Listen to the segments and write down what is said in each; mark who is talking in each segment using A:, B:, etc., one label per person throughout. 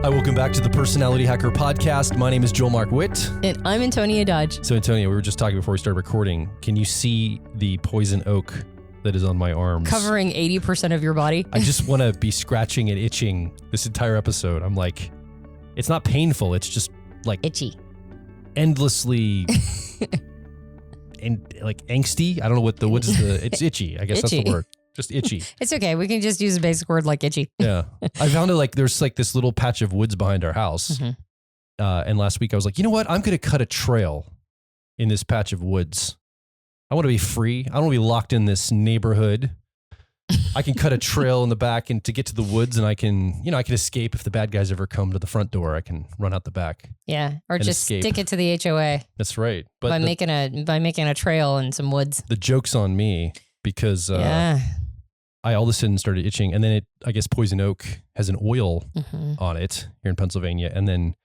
A: Hi, welcome back to the Personality Hacker Podcast. My name is Joel Mark Witt.
B: And I'm Antonia Dodge.
A: So, Antonia, we were just talking before we started recording. Can you see the poison oak that is on my arms?
B: Covering 80% of your body.
A: I just want to be scratching and itching this entire episode. I'm like, it's not painful. It's just like
B: itchy.
A: Endlessly and like angsty. I don't know what it's itchy. I guess
B: Itchy.
A: That's the word. Just itchy.
B: It's okay. We can just use a basic word like itchy.
A: Yeah. I found it like there's like this little patch of woods behind our house.
B: Mm-hmm.
A: And last week I was like, you know what? I'm going to cut a trail in this patch of woods. I want to be free. I don't want to be locked in this neighborhood. I can cut a trail in the back and to get to the woods, and I can escape if the bad guys ever come to the front door. I can run out the back.
B: Yeah. Or just
A: escape.
B: stick it to the HOA.
A: That's right. But
B: by making a trail in some woods.
A: The joke's on me because I all of a sudden started itching, and then I guess poison oak has an oil on it here in Pennsylvania, and then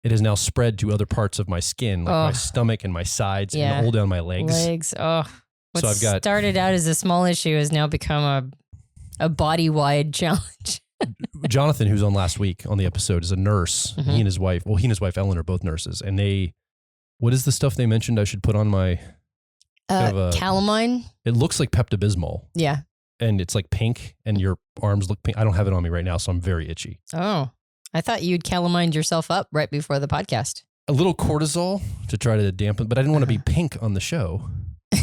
A: it has now spread to other parts of my skin, like my stomach and my sides and all down my legs.
B: Oh, what started out as a small issue has now become a body-wide challenge.
A: Jonathan, who's on last week on the episode, is a nurse. He and his wife Ellen are both nurses, and what is the stuff they mentioned I should put on my
B: calamine?
A: It looks like Pepto-Bismol.
B: Yeah.
A: And it's like pink, and your arms look pink. I don't have it on me right now, so I'm very itchy.
B: Oh, I thought you'd calamined yourself up right before the podcast.
A: A little cortisol to try to dampen, but I didn't want to be pink on the show. I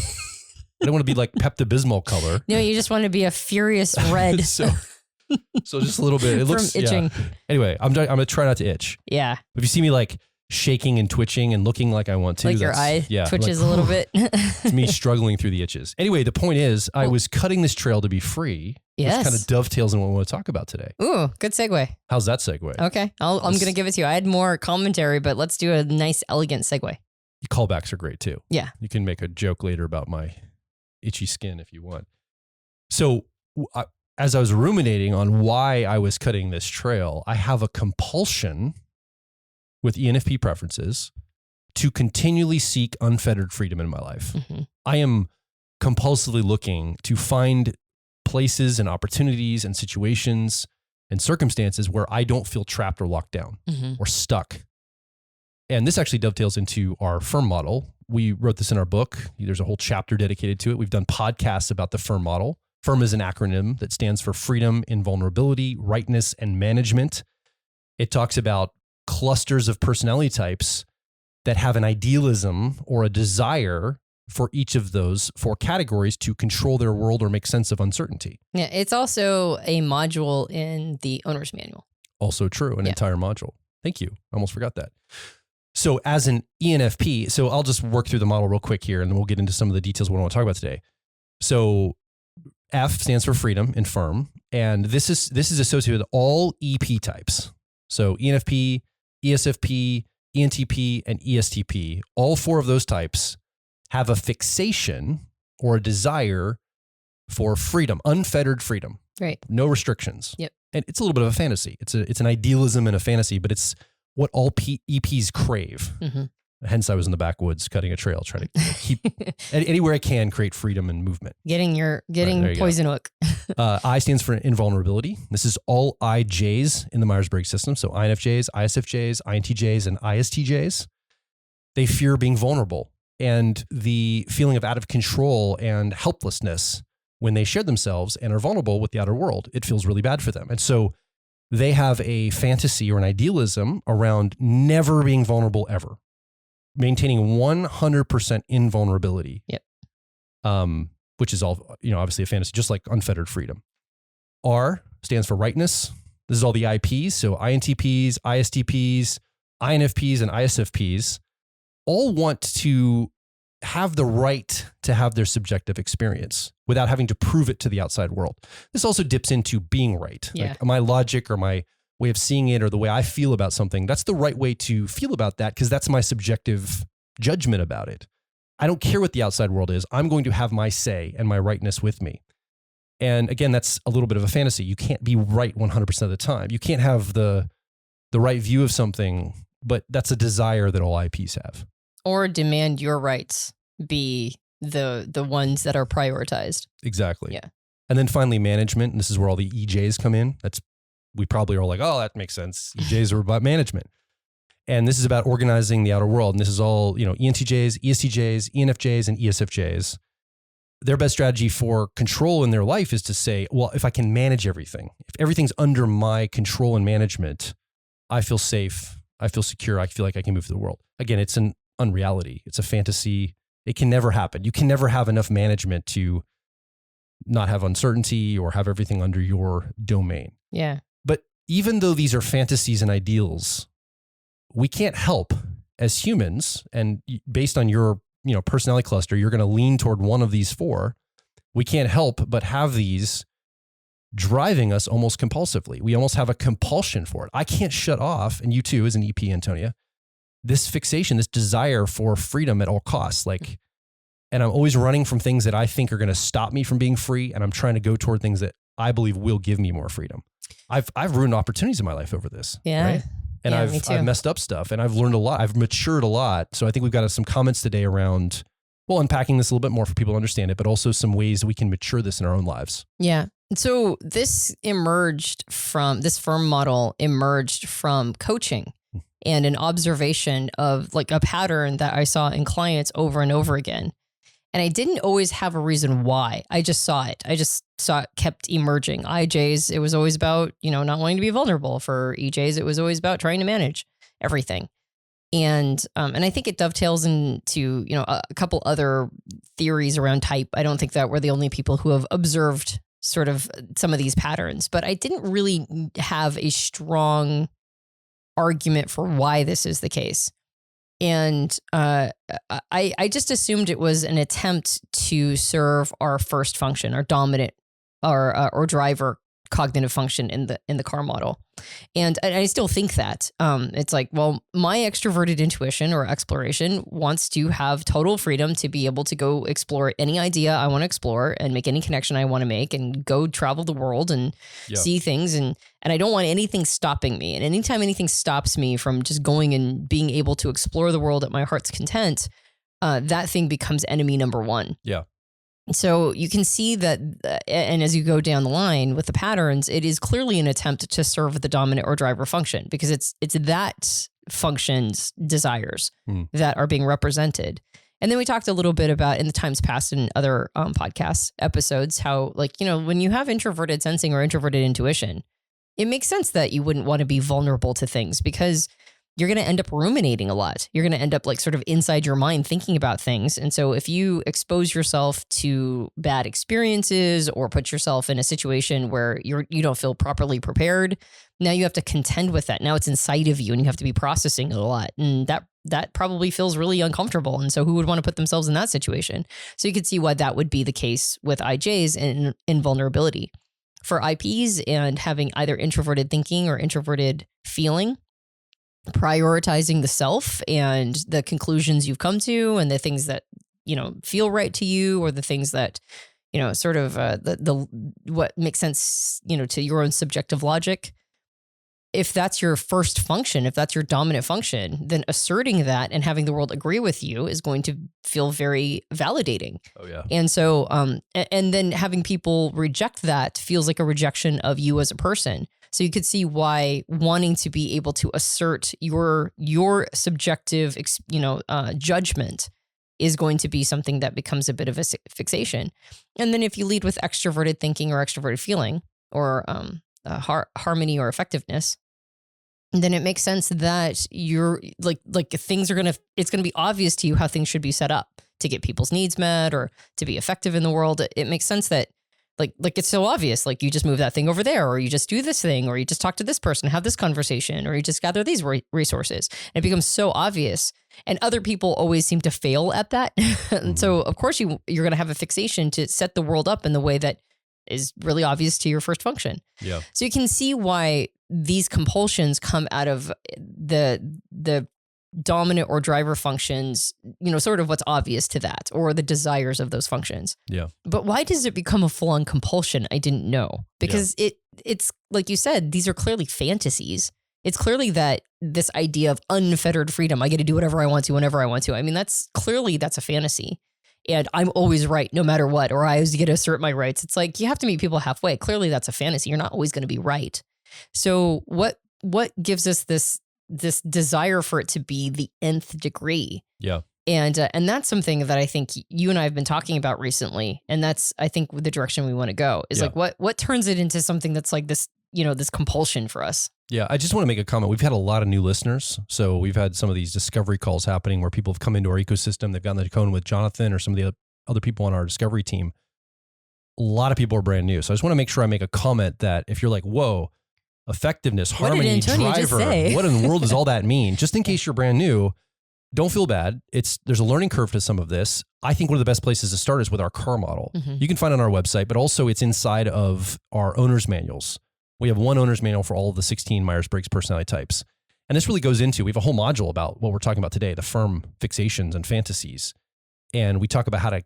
A: didn't want to be like Pepto-Bismol color.
B: No, you just want to be a furious red.
A: so just a little bit. It looks
B: itching.
A: Yeah. Anyway, I'm gonna try not to itch.
B: Yeah.
A: If you see me like shaking and twitching and looking like I want to,
B: like your eye twitches a little bit.
A: It's me struggling through the itches. Anyway, the point is, I was cutting this trail to be free.
B: Yes.
A: Which kind of dovetails in what we want to talk about today.
B: Ooh, good segue.
A: How's that segue?
B: Okay, I'm going to give it to you. I had more commentary, but let's do a nice, elegant segue.
A: Callbacks are great too.
B: Yeah.
A: You can make a joke later about my itchy skin if you want. So as I was ruminating on why I was cutting this trail, I have a compulsion with ENFP preferences to continually seek unfettered freedom in my life. I am compulsively looking to find places and opportunities and situations and circumstances where I don't feel trapped or locked down or stuck. And this actually dovetails into our FIRM model. We wrote this in our book. There's a whole chapter dedicated to it. We've done podcasts about the FIRM model. FIRM is an acronym that stands for freedom, invulnerability, rightness, and management. It talks about clusters of personality types that have an idealism or a desire for each of those four categories to control their world or make sense of uncertainty.
B: Yeah, it's also a module in the owner's manual.
A: Also true, an entire module. Thank you. I almost forgot that. So as an ENFP, so I'll just work through the model real quick here, and then we'll get into some of the details of what I want to talk about today. So F stands for freedom in FIRM, and this is associated with all EP types. So ENFP, ESFP, ENTP, and ESTP, all four of those types have a fixation or a desire for freedom, unfettered freedom.
B: Right.
A: No restrictions.
B: Yep. And
A: it's a little bit of a fantasy. It's an idealism and a fantasy, but it's what all EPs crave. Hence, I was in the backwoods cutting a trail, trying to keep anywhere I can create freedom and movement.
B: Getting poison oak.
A: I stands for invulnerability. This is all IJs in the Myers-Briggs system. So INFJs, ISFJs, INTJs, and ISTJs. They fear being vulnerable and the feeling of out of control and helplessness when they share themselves and are vulnerable with the outer world. It feels really bad for them. And so they have a fantasy or an idealism around never being vulnerable ever, maintaining 100% invulnerability.
B: Yep.
A: Which is all, obviously a fantasy, just like unfettered freedom. R stands for rightness. This is all the IPs. So INTPs, ISTPs, INFPs, and ISFPs all want to have the right to have their subjective experience without having to prove it to the outside world. This also dips into being right.
B: Yeah.
A: Like my logic or my way of seeing it or the way I feel about something, that's the right way to feel about that because that's my subjective judgment about it. I don't care what the outside world is. I'm going to have my say and my rightness with me. And again, that's a little bit of a fantasy. You can't be right 100% of the time. You can't have the right view of something, but that's a desire that all IPs have.
B: Or demand your rights be the ones that are prioritized.
A: Exactly.
B: Yeah.
A: And then finally management, and this is where all the EJs come in. That's we probably are like, oh, that makes sense. EJs are about management. And this is about organizing the outer world. And this is all, ENTJs, ESTJs, ENFJs, and ESFJs. Their best strategy for control in their life is to say, well, if I can manage everything, if everything's under my control and management, I feel safe. I feel secure. I feel like I can move through the world. Again, it's an unreality. It's a fantasy. It can never happen. You can never have enough management to not have uncertainty or have everything under your domain.
B: Yeah.
A: But even though these are fantasies and ideals, we can't help as humans, and based on your personality cluster, you're going to lean toward one of these four. We can't help but have these driving us almost compulsively. We almost have a compulsion for it. I can't shut off, and you too as an EP, Antonia, this fixation, this desire for freedom at all costs. And I'm always running from things that I think are going to stop me from being free, and I'm trying to go toward things that I believe will give me more freedom. I've ruined opportunities in my life over this.
B: Yeah.
A: Right? And I've messed up stuff, and I've learned a lot. I've matured a lot. So I think we've got some comments today around, unpacking this a little bit more for people to understand it, but also some ways that we can mature this in our own lives.
B: Yeah. So this firm model emerged from coaching and an observation of like a pattern that I saw in clients over and over again. And I didn't always have a reason why. I just saw it. It kept emerging. IJs, it was always about, not wanting to be vulnerable. For EJs, it was always about trying to manage everything. And I think it dovetails into, a couple other theories around type. I don't think that we're the only people who have observed sort of some of these patterns, but I didn't really have a strong argument for why this is the case. And I just assumed it was an attempt to serve our first function, our dominant or driver cognitive function in the car model. And I still think that it's like, well, my extroverted intuition or exploration wants to have total freedom to be able to go explore any idea I want to explore and make any connection I want to make and go travel the world and see things. And I don't want anything stopping me. And anytime anything stops me from just going and being able to explore the world at my heart's content, that thing becomes enemy number one.
A: Yeah.
B: So you can see that, and as you go down the line with the patterns, it is clearly an attempt to serve the dominant or driver function, because it's that function's desires that are being represented. And then we talked a little bit about in the times past in other podcast episodes, how when you have introverted sensing or introverted intuition, it makes sense that you wouldn't want to be vulnerable to things, because you're going to end up ruminating a lot. You're going to end up sort of inside your mind thinking about things. And so if you expose yourself to bad experiences or put yourself in a situation where you don't feel properly prepared, now you have to contend with that. Now it's inside of you and you have to be processing it a lot. And that probably feels really uncomfortable. And so who would want to put themselves in that situation? So you could see why that would be the case with IJs and invulnerability. For IPs and having either introverted thinking or introverted feeling, prioritizing the self and the conclusions you've come to and the things that, feel right to you, or the things that, sort of what makes sense, to your own subjective logic. If that's your first function, if that's your dominant function, then asserting that and having the world agree with you is going to feel very validating.
A: Oh yeah.
B: And so, and then having people reject that feels like a rejection of you as a person. So you could see why wanting to be able to assert your subjective, judgment is going to be something that becomes a bit of a fixation. And then if you lead with extroverted thinking or extroverted feeling or harmony or effectiveness, then it makes sense that you're things are it's going to be obvious to you how things should be set up to get people's needs met or to be effective in the world. It makes sense that it's so obvious, you just move that thing over there, or you just do this thing, or you just talk to this person, have this conversation, or you just gather these resources. And it becomes so obvious. And other people always seem to fail at that. And so of course you're going to have a fixation to set the world up in the way that is really obvious to your first function.
A: Yeah.
B: So you can see why these compulsions come out of the dominant or driver functions, sort of what's obvious to that, or the desires of those functions.
A: Yeah.
B: But why does it become a full-on compulsion? I didn't know, because it's like you said, these are clearly fantasies. It's clearly that this idea of unfettered freedom, I get to do whatever I want to, whenever I want to. I mean, that's a fantasy. And I'm always right, no matter what, or I always get to assert my rights. It's like, you have to meet people halfway. Clearly that's a fantasy. You're not always going to be right. So what gives us this desire for it to be the nth degree?
A: Yeah.
B: And that's something that I think you and I have been talking about recently. And that's, I think, the direction we want to go is like, what turns it into something that's like this, this compulsion for us?
A: Yeah. I just want to make a comment. We've had a lot of new listeners. So we've had some of these discovery calls happening where people have come into our ecosystem. They've gotten the cone with Jonathan or some of the other people on our discovery team. A lot of people are brand new. So I just want to make sure I make a comment that if you're like, whoa, effectiveness, harmony,
B: Antonia
A: driver, what in the world does all that mean? Just in case you're brand new, don't feel bad. There's a learning curve to some of this. I think one of the best places to start is with our car model.
B: Mm-hmm.
A: You can find it on our website, but also it's inside of our owner's manuals. We have one owner's manual for all of the 16 Myers-Briggs personality types. And this really goes into, we have a whole module about what we're talking about today, the firm fixations and fantasies. And we talk about how to,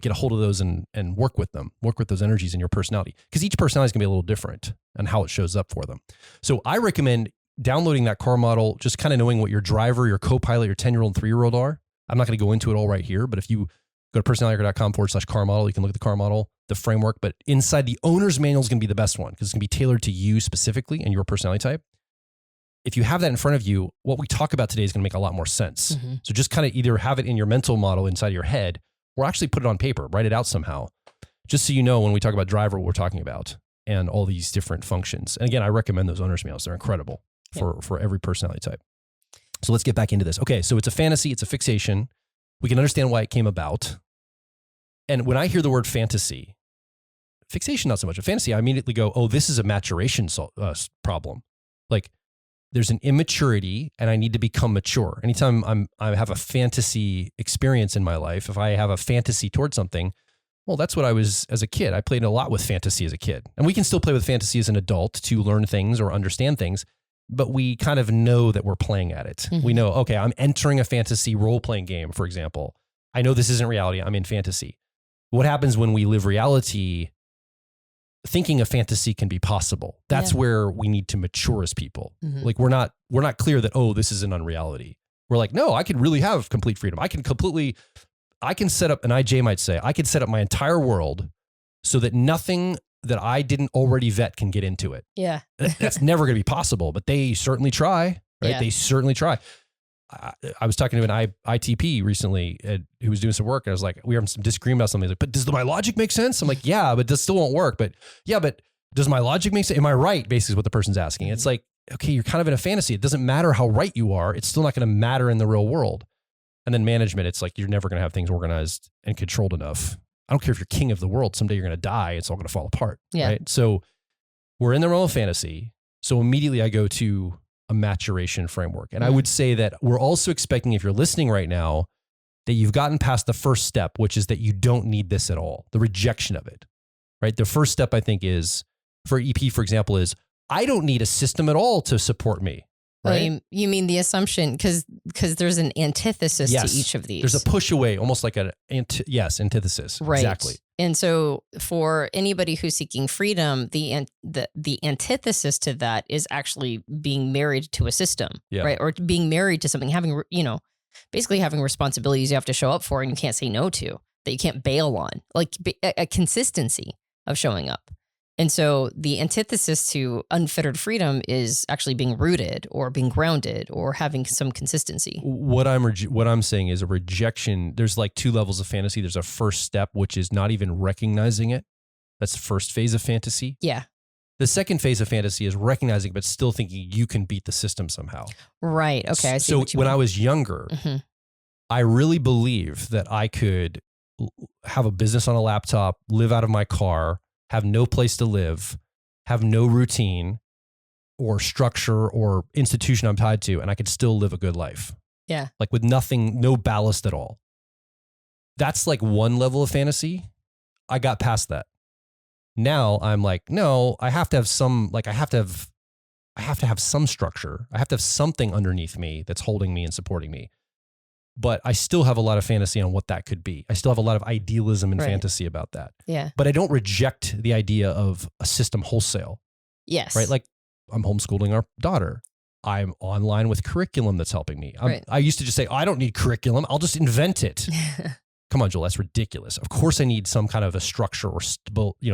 A: get a hold of those and work with them, work with those energies in your personality. Because each personality is going to be a little different and how it shows up for them. So I recommend downloading that car model, just kind of knowing what your driver, your co-pilot, your 10-year-old and 3-year-old are. I'm not going to go into it all right here, but if you go to personalityhacker.com/car model, you can look at the car model, the framework, but inside the owner's manual is going to be the best one because it's going to be tailored to you specifically and your personality type. If you have that in front of you, what we talk about today is going to make a lot more sense.
B: Mm-hmm.
A: So just kind of either have it in your mental model inside of your head or actually put it on paper, write it out somehow, just so you know when we talk about driver, what we're talking about and all these different functions. And again, I recommend those owner's manuals. They're incredible for every personality type. So let's get back into this. Okay, so it's a fantasy, it's a fixation. We can understand why it came about. And when I hear the word fantasy, fixation, not so much. A fantasy, I immediately go, oh, this is a maturation problem. Like there's an immaturity and I need to become mature. Anytime I have a fantasy experience in my life, if I have a fantasy towards something, well, that's what I was as a kid. I played a lot with fantasy as a kid. And we can still play with fantasy as an adult to learn things or understand things, but we kind of know that we're playing at it. Mm-hmm. We know, okay, I'm entering a fantasy role-playing game, for example. I know this isn't reality. I'm in fantasy. What happens when we live reality? Thinking a fantasy can be possible. That's where we need to mature as people. Mm-hmm. Like we're not clear that, oh, this is an unreality. We're like, no, I could really have complete freedom. I can set up, and IJ might say, I could set up my entire world so that nothing that I didn't already vet can get into it.
B: Yeah.
A: That's never going to be possible, but they certainly try, right? Yeah. They certainly try. I was talking to an ITP recently who was doing some work. And I was like, we were having some disagreement about something. He's like, but does my logic make sense? I'm like, yeah, but this still won't work. But yeah, but does my logic make sense? Am I right? Basically is what the person's asking. It's like, okay, you're kind of in a fantasy. It doesn't matter how right you are. It's still not going to matter in the real world. And then management, it's like, you're never going to have things organized and controlled enough. I don't care if you're king of the world. Someday you're going to die. It's all going to fall apart. Yeah. Right. So we're in the realm of fantasy. So immediately I go to a maturation framework. And I would say that we're also expecting, if you're listening right now, that you've gotten past the first step, which is that you don't need this at all, the rejection of it, right? The first step, I think, is for EP, for example, is I don't need a system at all to support me. Right?
B: Well, you mean the assumption, because there's an antithesis to each of these.
A: There's a push away, almost like antithesis.
B: Right.
A: Exactly.
B: And so for anybody who's seeking freedom, the antithesis to that is actually being married to a system, right? Or being married to something, having, basically having responsibilities you have to show up for and you can't say no to, that you can't bail on, like a consistency of showing up. And so the antithesis to unfettered freedom is actually being rooted or being grounded or having some consistency.
A: What I'm saying is a rejection. There's like two levels of fantasy. There's a first step, which is not even recognizing it. That's the first phase of fantasy.
B: Yeah.
A: The second phase of fantasy is recognizing, but still thinking you can beat the system somehow.
B: Right. Okay. I see
A: so
B: what you
A: when
B: mean.
A: I was younger, I really believed that I could have a business on a laptop, live out of my car, have no place to live, have no routine or structure or institution I'm tied to, and I could still live a good life.
B: Yeah.
A: Like with nothing, no ballast at all. That's like one level of fantasy. I got past that. Now I'm like, no, I have to have some, like I have to have some structure. I have to have something underneath me that's holding me and supporting me. But I still have a lot of fantasy on what that could be. I still have a lot of idealism and fantasy about that.
B: Yeah.
A: But I don't reject the idea of a system wholesale.
B: Yes.
A: Right? Like I'm homeschooling our daughter. I'm online with curriculum that's helping me. I used to just say, I don't need curriculum. I'll just invent it. Come on, Joel, that's ridiculous. Of course I need some kind of a structure or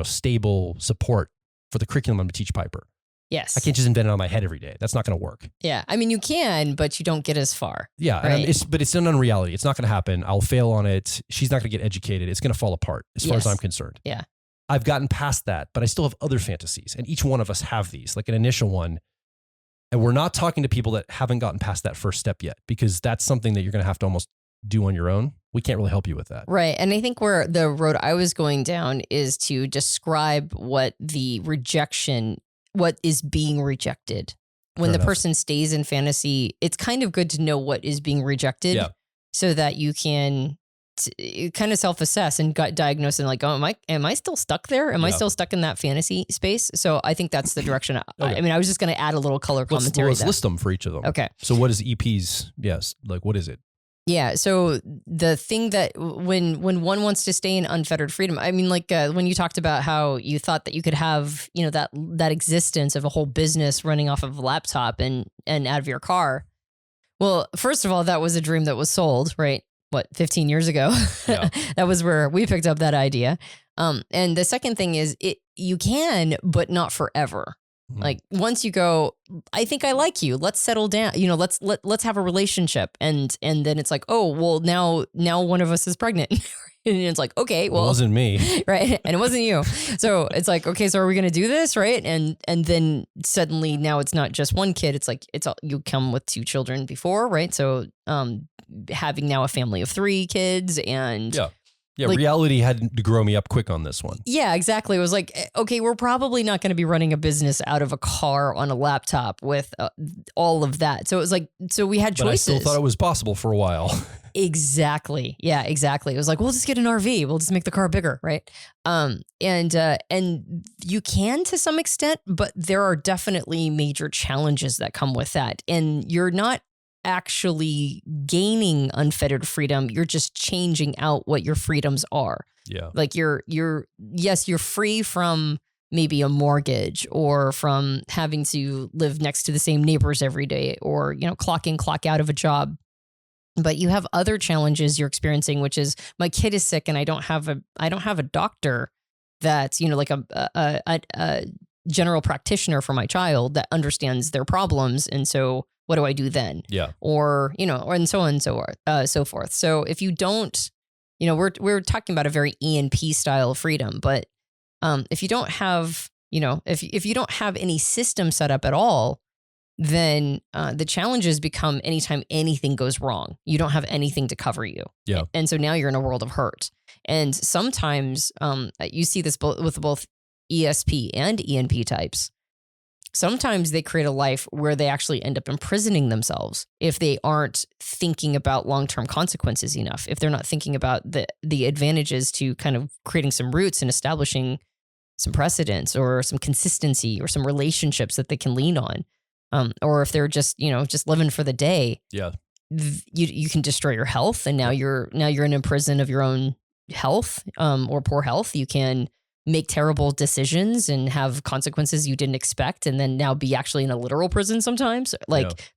A: stable support for the curriculum I'm going to teach Piper.
B: Yes.
A: I can't just invent it on my head every day. That's not going to work.
B: Yeah. I mean, you can, but you don't get as far.
A: Yeah.
B: Right.
A: But it's an unreality. It's not going to happen. I'll fail on it. She's not going to get educated. It's going to fall apart as far as I'm concerned.
B: Yeah.
A: I've gotten past that, but I still have other fantasies. And each one of us have these, like an initial one. And we're not talking to people that haven't gotten past that first step yet, because that's something that you're going to have to almost do on your own. We can't really help you with that.
B: Right. And I think where the road I was going down is to describe what is being rejected. When
A: Fair
B: the
A: enough.
B: person stays in fantasy, it's kind of good to know what is being rejected so that you can kind of self-assess and gut diagnose and like, oh, am I still stuck there? Am I still stuck in that fantasy space? So I think that's the direction.
A: Okay.
B: I mean, I was just going to add a little color commentary.
A: Let's list them for each of them.
B: Okay.
A: So what is EP's? Yes. Like, what is it?
B: Yeah. So the thing that when one wants to stay in unfettered freedom, I mean, like when you talked about how you thought that you could have, that existence of a whole business running off of a laptop and out of your car. Well, first of all, that was a dream that was sold, right? 15 years ago?
A: Yeah.
B: That was where we picked up that idea. And the second thing is you can, but not forever. Like once you go, I think I like you. Let's settle down. Let's have a relationship. And then it's like, oh, well, now one of us is pregnant. And it's like, okay, well,
A: it wasn't me.
B: Right. And it wasn't you. So it's like, okay, so are we going to do this? Right. And then suddenly now it's not just one kid. It's like, you come with 2 children before. Right. So, having now a family of 3 kids and
A: Yeah, like, reality had to grow me up quick on this one.
B: Yeah, exactly. It was like, okay, we're probably not going to be running a business out of a car on a laptop with all of that. So it was like, so we had choices.
A: But I still thought it was possible for a while.
B: Exactly. Yeah, exactly. It was like, we'll just get an RV. We'll just make the car bigger, right? And you can to some extent, but there are definitely major challenges that come with that. And you're not actually gaining unfettered freedom. You're just changing out what your freedoms are.
A: Yeah.
B: Like you're free from maybe a mortgage or from having to live next to the same neighbors every day or, clock in, clock out of a job. But you have other challenges you're experiencing, which is my kid is sick and I don't have a doctor that's, like a general practitioner for my child that understands their problems. And so what do I do then?
A: Yeah.
B: Or, and so on and so forth. So if you don't, we're talking about a very ENP style of freedom, but if you don't have, if you don't have any system set up at all, then the challenges become anytime anything goes wrong, you don't have anything to cover you.
A: Yeah.
B: And so now you're in a world of hurt. And sometimes you see this with both ESP and ENP types. Sometimes they create a life where they actually end up imprisoning themselves if they aren't thinking about long-term consequences enough, if they're not thinking about the advantages to kind of creating some roots and establishing some precedents or some consistency or some relationships that they can lean on. Or if they're just living for the day, you can destroy your health. And now you're in a prison of your own health, or poor health. You can make terrible decisions and have consequences you didn't expect. And then now be actually in a literal prison sometimes.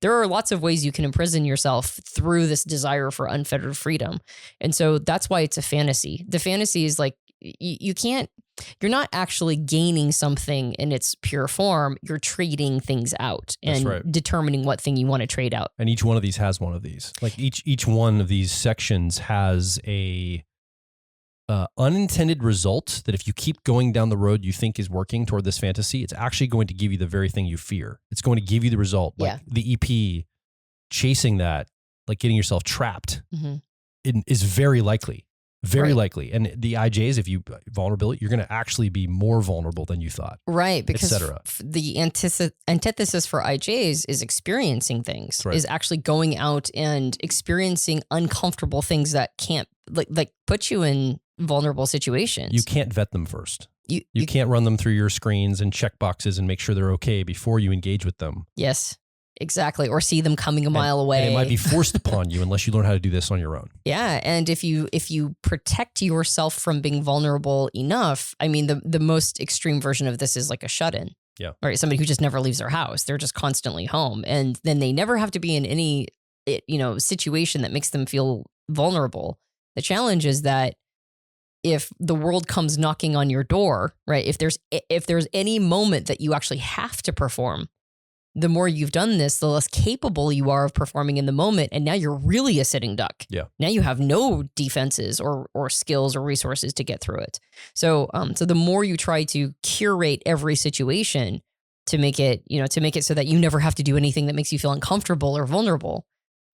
B: There are lots of ways you can imprison yourself through this desire for unfettered freedom. And so that's why it's a fantasy. The fantasy is like, you're not actually gaining something in its pure form. You're trading things out and determining what thing you want to trade out.
A: And each one of these has one of these. Like each one of these sections has a unintended result that if you keep going down the road you think is working toward this fantasy, it's actually going to give you the very thing you fear. It's going to give you the result. Like the EP chasing that, like getting yourself trapped, is very likely. Very likely. And the IJs, if you vulnerability, you're going to actually be more vulnerable than you thought.
B: Right. Because the antithesis for IJs is experiencing things, is actually going out and experiencing uncomfortable things that can't like put you in vulnerable situations.
A: You can't vet them first. You can't run them through your screens and check boxes and make sure they're okay before you engage with them.
B: Yes. Exactly. Or see them coming a mile away.
A: And it might be forced upon you unless you learn how to do this on your own.
B: Yeah. And if you protect yourself from being vulnerable enough, I mean, the most extreme version of this is like a shut-in.
A: Yeah.
B: Right. Somebody who just never leaves their house. They're just constantly home. And then they never have to be in any, situation that makes them feel vulnerable. The challenge is that if the world comes knocking on your door, right? If there's any moment that you actually have to perform, the more you've done this, the less capable you are of performing in the moment. And now you're really a sitting duck.
A: Yeah.
B: Now you have no defenses or skills or resources to get through it. So the more you try to curate every situation to make it so that you never have to do anything that makes you feel uncomfortable or vulnerable,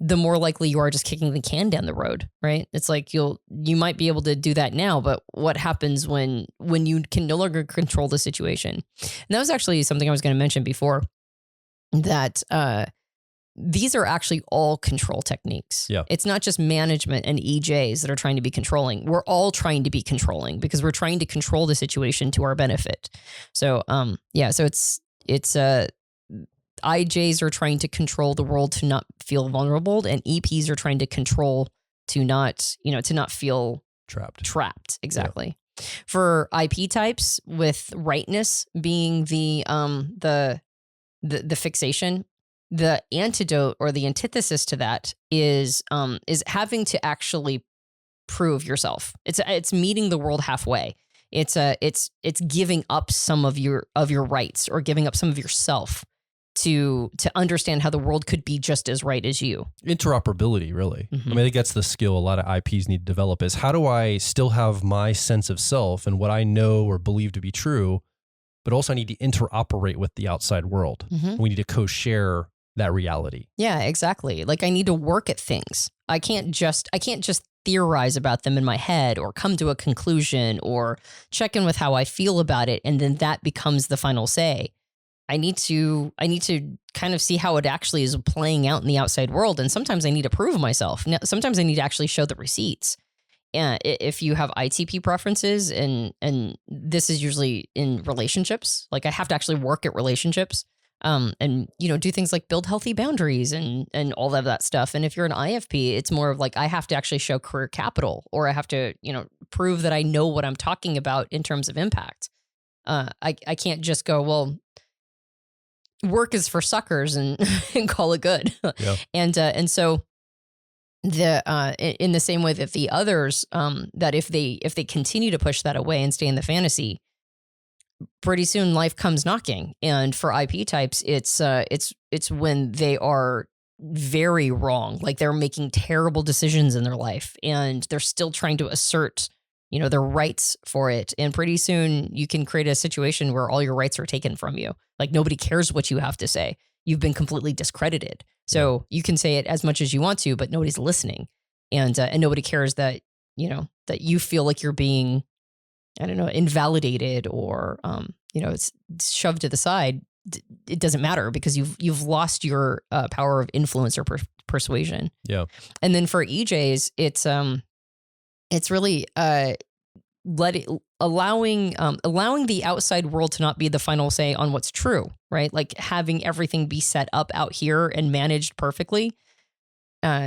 B: the more likely you are just kicking the can down the road, right? It's like you might be able to do that now, but what happens when you can no longer control the situation? And that was actually something I was going to mention before, that these are actually all control techniques.
A: Yeah. It's
B: not just management and EJs that are trying to be controlling. We're all trying to be controlling because we're trying to control the situation to our benefit. So so it's IJs are trying to control the world to not feel vulnerable, and EPs are trying to control to not feel trapped. Exactly. Yeah. For IP types, with rightness being the fixation, the antidote or the antithesis to that is having to actually prove yourself. It's meeting the world halfway. It's giving up some of your rights or giving up some of yourself to understand how the world could be just as right as you.
A: Interoperability, really.
B: Mm-hmm.
A: I mean, I think that's the skill a lot of IPs need to develop, is how do I still have my sense of self and what I know or believe to be true, but also I need to interoperate with the outside world.
B: Mm-hmm.
A: We need to co-share that reality.
B: Yeah, exactly. Like I need to work at things. I can't just theorize about them in my head or come to a conclusion or check in with how I feel about it, and then that becomes the final say. I need to kind of see how it actually is playing out in the outside world. And sometimes I need to prove myself. Now, sometimes I need to actually show the receipts. And if you have ITP preferences, and this is usually in relationships, like I have to actually work at relationships, and do things like build healthy boundaries and all of that stuff. And if you're an IFP, it's more of like I have to actually show career capital, or I have to prove that I know what I'm talking about in terms of impact. I can't just go, well, work is for suckers and call it good.
A: Yeah.
B: And so in the same way that the others, that if they continue to push that away and stay in the fantasy, pretty soon life comes knocking. And for IP types, it's when they are very wrong, like they're making terrible decisions in their life and they're still trying to assert their rights for it. And pretty soon you can create a situation where all your rights are taken from you. Like nobody cares what you have to say. You've been completely discredited. So you can say it as much as you want to, but nobody's listening. And nobody cares that you feel like you're being, invalidated or, it's shoved to the side. It doesn't matter because you've lost your power of influence or persuasion.
A: Yeah.
B: And then for EJs, it's really allowing the outside world to not be the final say on what's true, right? Like having everything be set up out here and managed perfectly.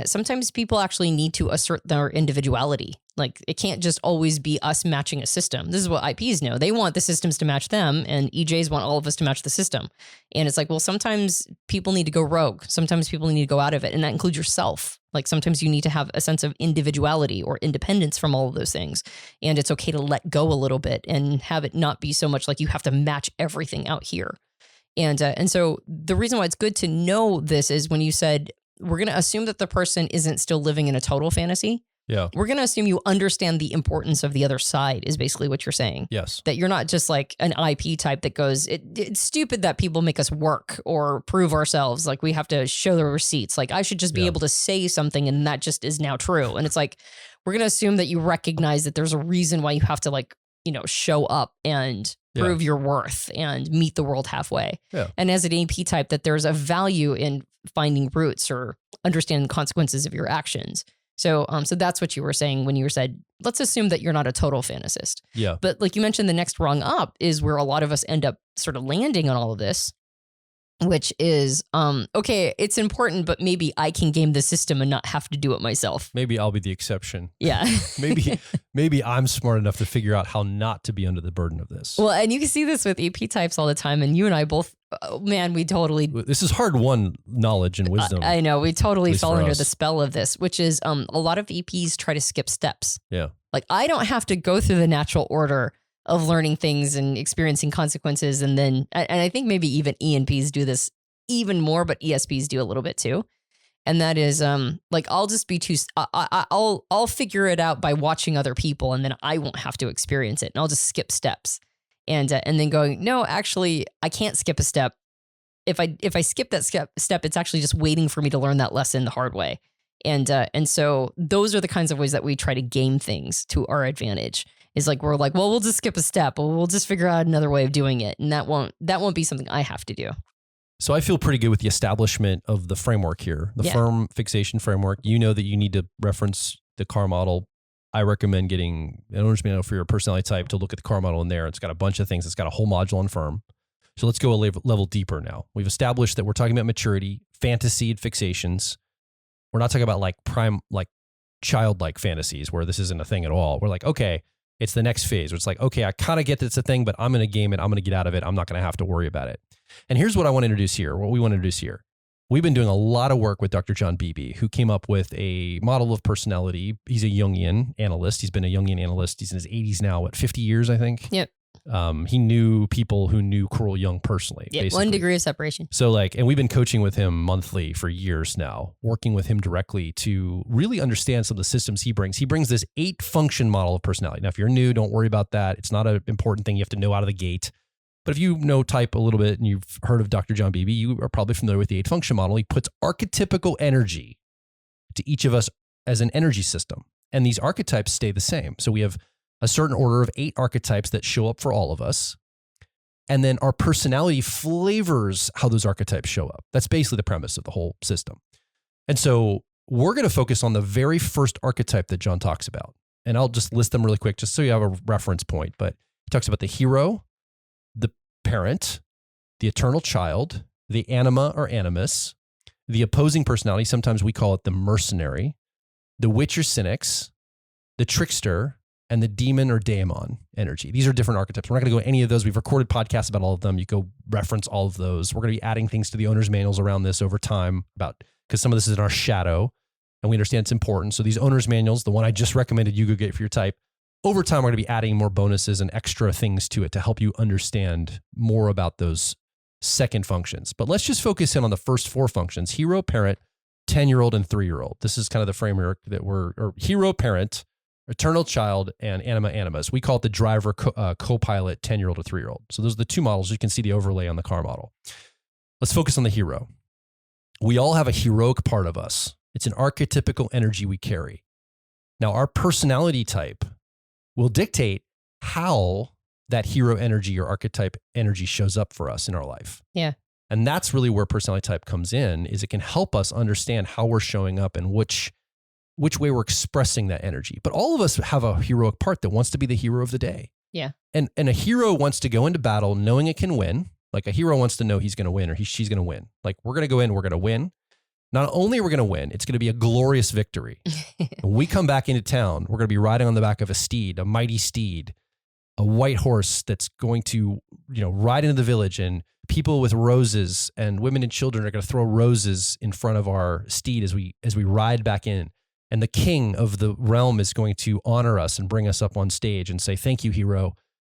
B: Sometimes people actually need to assert their individuality. Like it can't just always be us matching a system. This is what IPs know. They want the systems to match them, and EJs want all of us to match the system. And it's like, well, sometimes people need to go rogue. Sometimes people need to go out of it, and that includes yourself. Like sometimes you need to have a sense of individuality or independence from all of those things. And it's okay to let go a little bit and have it not be so much like you have to match everything out here. And so the reason why it's good to know this is when you said, we're going to assume that the person isn't still living in a total fantasy.
A: Yeah.
B: We're going to assume you understand the importance of the other side is basically what you're saying.
A: Yes.
B: That you're not just like an IP type that goes, it's stupid that people make us work or prove ourselves. Like we have to show the receipts. Like I should just be able to say something and that just is now true. And it's like, we're going to assume that you recognize that there's a reason why you have to show up and prove your worth and meet the world halfway. Yeah. And as an AP type, that there's a value in finding roots or understanding the consequences of your actions. So that's what you were saying when you said, let's assume that you're not a total fantasist. Yeah. But like you mentioned, the next rung up is where a lot of us end up sort of landing on all of this, which is, okay, it's important, but maybe I can game the system and not have to do it myself.
A: Maybe I'll be the exception.
B: Yeah.
A: maybe I'm smart enough to figure out how not to be under the burden of this.
B: Well, and you can see this with EP types all the time. And you and I both,
A: this is hard-won knowledge and wisdom.
B: I know. We totally fell under the spell of this, which is a lot of EPs try to skip steps.
A: Yeah.
B: Like I don't have to go through the natural order of learning things and experiencing consequences. And I think maybe even ENPs do this even more, but ESPs do a little bit too. And that is like, I'll just be I'll figure it out by watching other people, and then I won't have to experience it, and I'll just skip steps. And then going, no, actually, I can't skip a step. If I skip that step, it's actually just waiting for me to learn that lesson the hard way. And so those are the kinds of ways that we try to game things to our advantage. Is like we're like, well, we'll just skip a step, or we'll just figure out another way of doing it, and that won't be something I have to do.
A: So I feel pretty good with the establishment of the framework here, the firm fixation framework. You know that you need to reference the car model. I recommend getting an owner's manual for your personality type to look at the car model in there. It's got a bunch of things. It's got a whole module on firm. So let's go a level deeper now. We've established that we're talking about maturity, fantasy, and fixations. We're not talking about like childlike fantasies where this isn't a thing at all. We're like, okay, it's the next phase where it's like, okay, I kind of get that it's a thing, but I'm going to game it. I'm going to get out of it. I'm not going to have to worry about it. And here's what I want to introduce here, what we want to introduce here. We've been doing a lot of work with Dr. John Beebe, who came up with a model of personality. He's a Jungian analyst. He's been a Jungian analyst. He's in his 80s now, 50 years, I think?
B: Yep.
A: He knew people who knew Carl Jung personally.
B: Yeah, 1 degree of separation.
A: So and we've been coaching with him monthly for years now, working with him directly to really understand some of the systems he brings. He brings this 8-function model of personality. Now, if you're new, don't worry about that. It's not an important thing you have to know out of the gate. But if you know type a little bit and you've heard of Dr. John Beebe, you are probably familiar with the 8-function model. He puts archetypical energy to each of us as an energy system. And these archetypes stay the same. So we have a certain order of 8 archetypes that show up for all of us. And then our personality flavors how those archetypes show up. That's basically the premise of the whole system. And so we're going to focus on the very first archetype that John talks about. And I'll just list them really quick just so you have a reference point. But he talks about the hero, the parent, the eternal child, the anima or animus, the opposing personality, sometimes we call it the mercenary, the witch or cynics, the trickster, and the demon or daemon energy. These are different archetypes. We're not going to go any of those. We've recorded podcasts about all of them. You go reference all of those. We're going to be adding things to the owner's manuals around this over time because some of this is in our shadow and we understand it's important. So these owner's manuals, the one I just recommended you go get for your type, over time, we're going to be adding more bonuses and extra things to it to help you understand more about those second functions. But let's just focus in on the first 4 functions: hero, parent, 10-year-old, and 3-year-old. This is kind of the framework that or hero, parent, eternal child, and anima, animus. We call it the driver, co-pilot, 10-year-old, or 3-year-old. So those are the 2 models. You can see the overlay on the car model. Let's focus on the hero. We all have a heroic part of us. It's an archetypical energy we carry. Now, our personality type will dictate how that hero energy or archetype energy shows up for us in our life.
B: Yeah.
A: And that's really where personality type comes in, is it can help us understand how we're showing up and which way we're expressing that energy. But all of us have a heroic part that wants to be the hero of the day.
B: Yeah.
A: And a hero wants to go into battle knowing it can win. Like a hero wants to know he's going to win or she's going to win. Like we're going to go in, we're going to win. Not only are we going to win, it's going to be a glorious victory. When we come back into town, we're going to be riding on the back of a steed, a mighty steed, a white horse that's going to, ride into the village, and people with roses and women and children are going to throw roses in front of our steed as we ride back in. And the king of the realm is going to honor us and bring us up on stage and say, "Thank you, hero.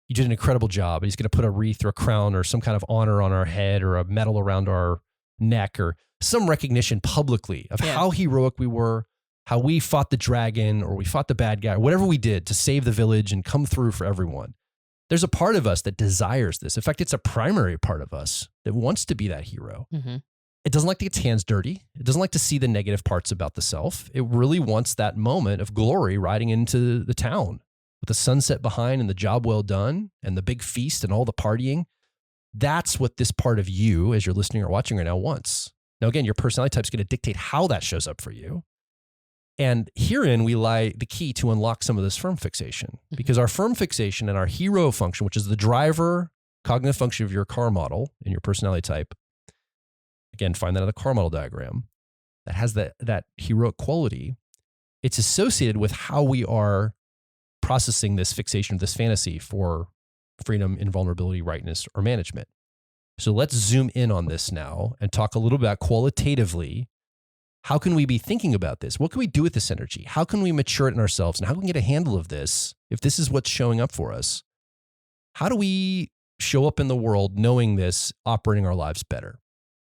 A: You did an incredible job." He's going to put a wreath or a crown or some kind of honor on our head or a medal around our neck or some recognition publicly of how heroic we were, how we fought the dragon or we fought the bad guy, whatever we did to save the village and come through for everyone. There's a part of us that desires this. In fact, it's a primary part of us that wants to be that hero.
B: Mm-hmm.
A: It doesn't like to get its hands dirty. It doesn't like to see the negative parts about the self. It really wants that moment of glory riding into the town with the sunset behind and the job well done and the big feast and all the partying. That's what this part of you, as you're listening or watching right now, wants. Now, again, your personality type is going to dictate how that shows up for you. And herein we lie the key to unlock some of this firm fixation, because our firm fixation and our hero function, which is the driver cognitive function of your car model and your personality type, again, find that in the car model diagram, that has that heroic quality. It's associated with how we are processing this fixation of this fantasy for freedom, invulnerability, rightness, or management. So let's zoom in on this now and talk a little bit qualitatively how can we be thinking about this? What can we do with this energy? How can we mature it in ourselves? And how can we get a handle of this? If this is what's showing up for us, how do we show up in the world knowing this, operating our lives better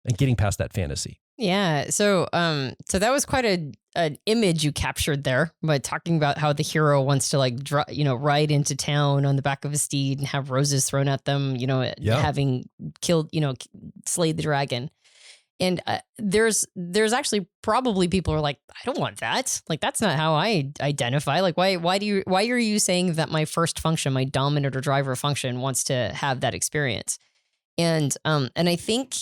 A: and getting past that fantasy?
B: Yeah. So that was quite an image you captured there by talking about how the hero wants to ride into town on the back of a steed and have roses thrown at them, having killed, slayed the dragon. And there's actually probably people who are like, I don't want that. Like, that's not how I identify. Like, why are you saying that my first function, my dominant or driver function, wants to have that experience? And I think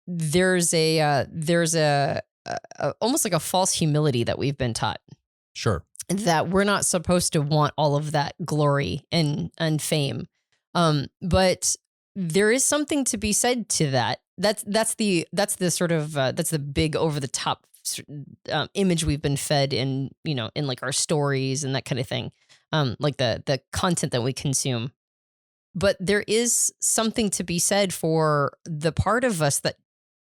B: there's a almost like a false humility that we've been taught.
A: Sure.
B: That we're not supposed to want all of that glory and fame. But there is something to be said to that. That's the sort of that's the big over the top image we've been fed in like our stories and that kind of thing, like the content that we consume. But there is something to be said for the part of us that,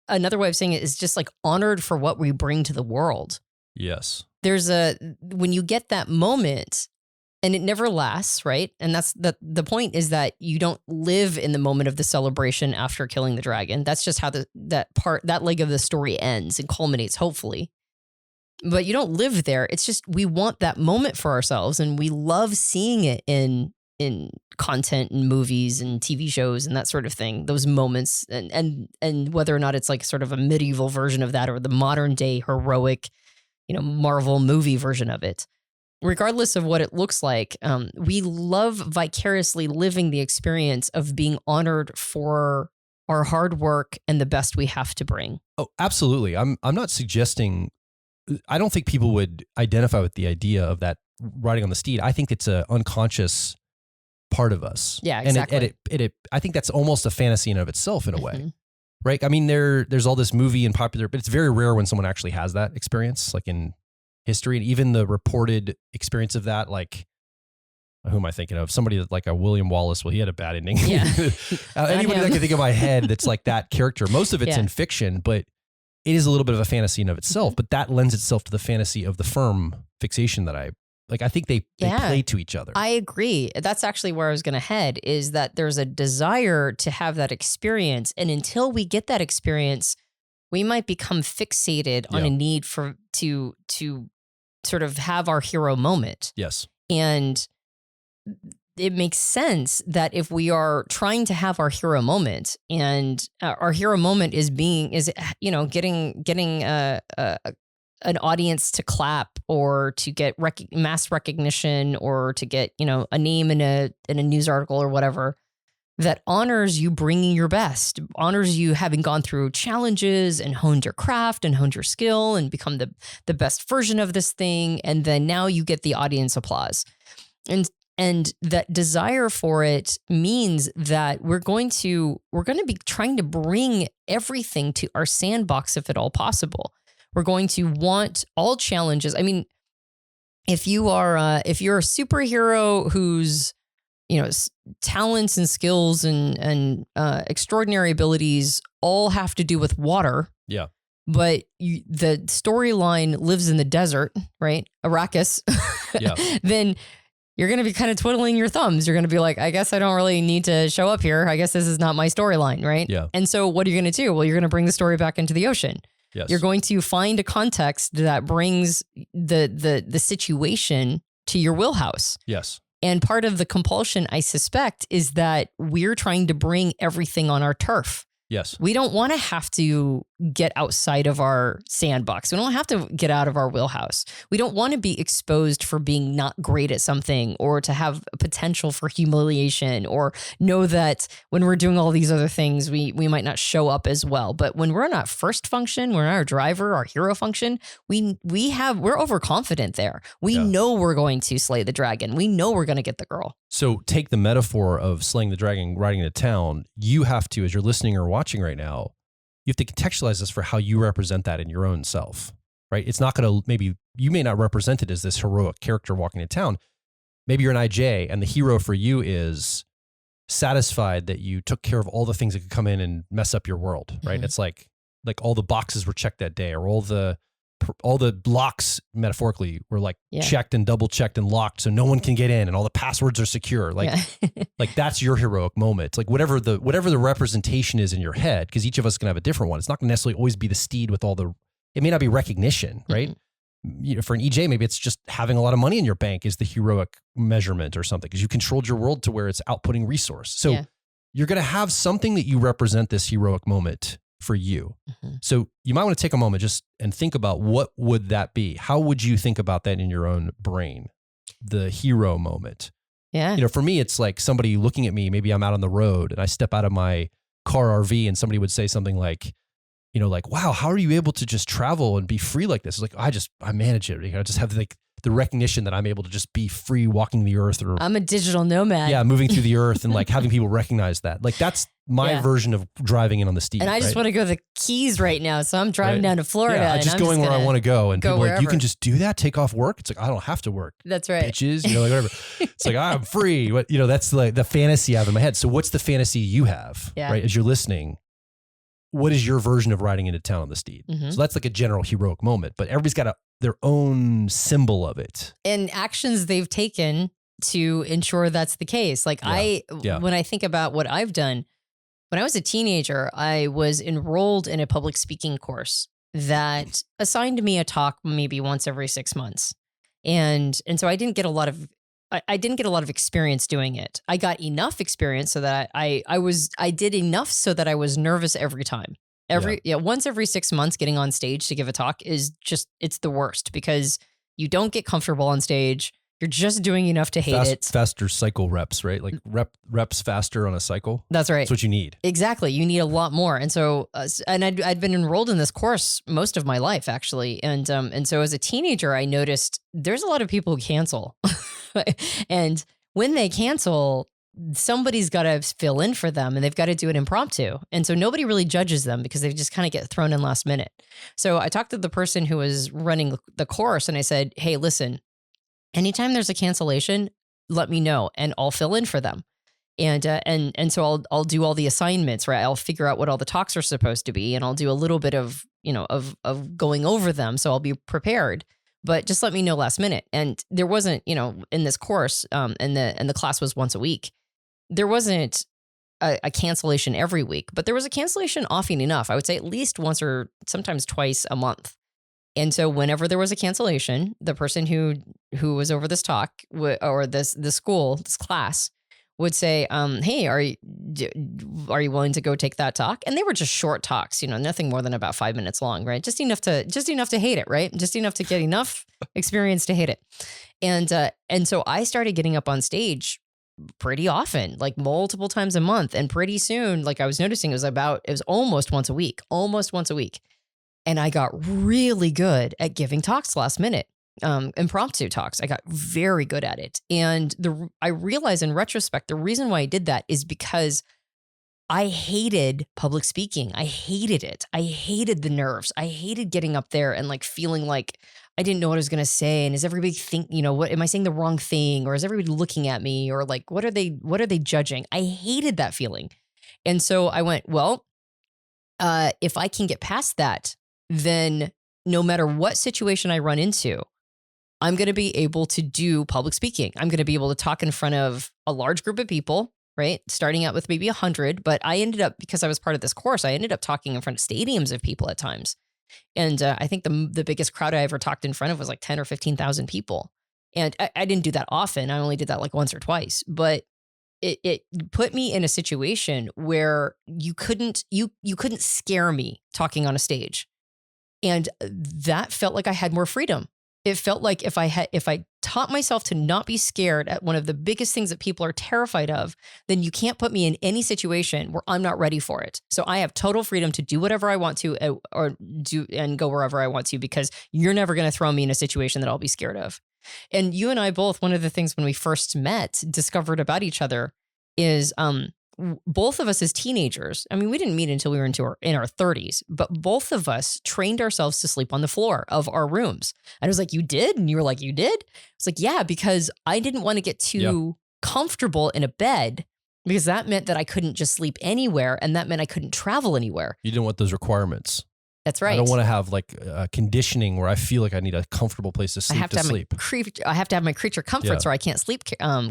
B: another way of saying it is just like honored for what we bring to the world.
A: Yes.
B: When you get that moment, and it never lasts, right? And that's the point, is that you don't live in the moment of the celebration after killing the dragon. That's just how that leg of the story ends and culminates, hopefully. But you don't live there. It's just, we want that moment for ourselves, and we love seeing it in content and movies and TV shows and that sort of thing. Those moments, and whether or not it's like sort of a medieval version of that or the modern day heroic, Marvel movie version of it. Regardless of what it looks like, we love vicariously living the experience of being honored for our hard work and the best we have to bring.
A: Oh, absolutely. I'm not suggesting, I don't think people would identify with the idea of that riding on the steed. I think it's an unconscious part of us.
B: Yeah, exactly.
A: And I think that's almost a fantasy in and of itself in a way, right? I mean, there's all this movie and popular, but it's very rare when someone actually has that experience, like in history, and even the reported experience of that, like, who am I thinking of? Somebody that, like a William Wallace. Well, he had a bad ending.
B: Yeah.
A: Anybody that I can think of in my head that's like that character. Most of it's in fiction, but it is a little bit of a fantasy in of itself. But that lends itself to the fantasy of the firm fixation that I think they play to each other.
B: I agree. That's actually where I was going to head, is that there's a desire to have that experience. And until we get that experience, we might become fixated on a need to sort of have our hero moment.
A: Yes.
B: And it makes sense that if we are trying to have our hero moment, and our hero moment is getting an audience to clap, or to get mass recognition, or to get a name in a news article or whatever, that honors you bringing your best, honors you having gone through challenges and honed your craft and honed your skill and become the best version of this thing. And then now you get the audience applause. And that desire for it means that we're going to be trying to bring everything to our sandbox, if at all possible. We're going to want all challenges. I mean, if you're a superhero whose talents and skills and extraordinary abilities all have to do with water.
A: Yeah.
B: But the storyline lives in the desert, right? Arrakis.
A: Yeah.
B: Then you're going to be kind of twiddling your thumbs. You're going to be like, I guess I don't really need to show up here. I guess this is not my storyline, right?
A: Yeah.
B: And so what are you going to do? Well, you're going to bring the story back into the ocean.
A: Yes.
B: You're going to find a context that brings the situation to your wheelhouse.
A: Yes.
B: And part of the compulsion, I suspect, is that we're trying to bring everything on our turf.
A: Yes.
B: We don't want to have to get outside of our sandbox. We don't have to get out of our wheelhouse. We don't want to be exposed for being not great at something, or to have a potential for humiliation, or know that when we're doing all these other things, we might not show up as well. But when we're in our first function, we're in our driver, our hero function, we're overconfident there. We know we're going to slay the dragon. We know we're going to get the girl.
A: So take the metaphor of slaying the dragon, riding into town. You have to, as you're listening or watching right now, you have to contextualize this for how you represent that in your own self, right? It's not going to, you may not represent it as this heroic character walking into town. Maybe you're an IJ, and the hero for you is satisfied that you took care of all the things that could come in and mess up your world, right? Mm-hmm. It's like all the boxes were checked that day, or all the all the locks metaphorically were like
B: Yeah.
A: checked and double checked and locked, so no one can get in, and all the passwords are secure. Like, like that's your heroic moment. It's like whatever the representation is in your head, because each of us can have a different one. It's not going to necessarily always be the steed with all the. It may not be recognition, right?
B: Mm-hmm.
A: You know, for an EJ, maybe it's just having a lot of money in your bank is the heroic measurement or something, because you controlled your world to where it's outputting resource. So you're going to have something that you represent this heroic moment for you.
B: Mm-hmm.
A: So you might want to take a moment just and think about what would that be? How would you think about that in your own brain? The hero moment.
B: Yeah.
A: You know, for me, it's like somebody looking at me, maybe I'm out on the road and I step out of my car RV and somebody would say something like, you know, like, wow, how are you able to just travel and be free like this? It's like, I manage it. You know, I just have like the recognition that I'm able to just be free walking the earth, or
B: I'm a digital nomad.
A: yeah, moving through the earth, and like having people recognize that. Like that's my version of driving in on the steed.
B: And I just want to go to the Keys right now. So I'm driving down to Florida.
A: Yeah,
B: and
A: just
B: I'm
A: going where I want to go. And
B: go
A: people are like, you
B: wherever.
A: can just do that, take off work. It's like, I don't have to work.
B: That's right.
A: Bitches, you know, like whatever. It's like, I'm free. What, you know, that's like the fantasy I have in my head. So what's the fantasy you have, right? As you're listening, what is your version of riding into town on the steed?
B: Mm-hmm.
A: So that's like a general heroic moment, but everybody's got their own symbol of it.
B: And actions they've taken to ensure that's the case. Like when I think about what I've done, when I was a teenager, I was enrolled in a public speaking course that assigned me a talk maybe once every 6 months. And so I didn't get a lot of experience doing it. I got enough experience so that I did enough so that I was nervous every time. Once every 6 months getting on stage to give a talk is just, it's the worst, because you don't get comfortable on stage. You're just doing enough to hate it.
A: Faster cycle reps, right? Like reps faster on a cycle.
B: That's right.
A: That's what you need.
B: Exactly. You need a lot more. And so, and I'd been enrolled in this course most of my life, actually. And so as a teenager, I noticed there's a lot of people who cancel. And when they cancel, somebody's got to fill in for them, and they've got to do it impromptu. And so nobody really judges them, because they just kind of get thrown in last minute. So I talked to the person who was running the course, and I said, hey, listen, anytime there's a cancellation, let me know and I'll fill in for them. And so I'll do all the assignments, right? I'll figure out what all the talks are supposed to be, and I'll do a little bit of, you know, of going over them. So I'll be prepared, but just let me know last minute. And there wasn't, you know, in this course, and the class was once a week. There wasn't a cancellation every week, but there was a cancellation often enough. I would say at least once or sometimes twice a month. And so whenever there was a cancellation, the person who was over this talk or this class would say, hey, are you willing to go take that talk? And they were just short talks, you know, nothing more than about 5 minutes long, right? Just enough to hate it, right? Just enough to get enough experience to hate it. And so I started getting up on stage pretty often, like multiple times a month. And pretty soon, like I was noticing, it was almost once a week. And I got really good at giving talks last minute, impromptu talks. I got very good at it. And I realized in retrospect, the reason why I did that is because I hated public speaking. I hated it. I hated the nerves. I hated getting up there and like feeling like I didn't know what I was going to say. And is everybody what am I saying the wrong thing? Or is everybody looking at me? Or like, what are they judging? I hated that feeling. And so I went, well, if I can get past that, then no matter what situation I run into, I'm going to be able to do public speaking. I'm going to be able to talk in front of a large group of people, right? Starting out with maybe 100, but I ended up, because I was part of this course, I ended up talking in front of stadiums of people at times. And I think the biggest crowd I ever talked in front of was like 10 or 15,000 people. And I didn't do that often. I only did that like once or twice, but it put me in a situation where you couldn't scare me talking on a stage. And that felt like I had more freedom. It felt like if I taught myself to not be scared at one of the biggest things that people are terrified of, then you can't put me in any situation where I'm not ready for it. So I have total freedom to do whatever I want to or do and go wherever I want to, because you're never going to throw me in a situation that I'll be scared of. And you and I both, one of the things when we first met, discovered about each other is both of us as teenagers, I mean, we didn't meet until we were in our 30s, but both of us trained ourselves to sleep on the floor of our rooms. And I was like, you did? And you were like, you did? It's like, yeah, because I didn't want to get too comfortable in a bed, because that meant that I couldn't just sleep anywhere. And that meant I couldn't travel anywhere.
A: You didn't want those requirements.
B: That's right.
A: I don't want to have like conditioning where I feel like I need a comfortable place to sleep.
B: I have to have my creature comforts, or I can't sleep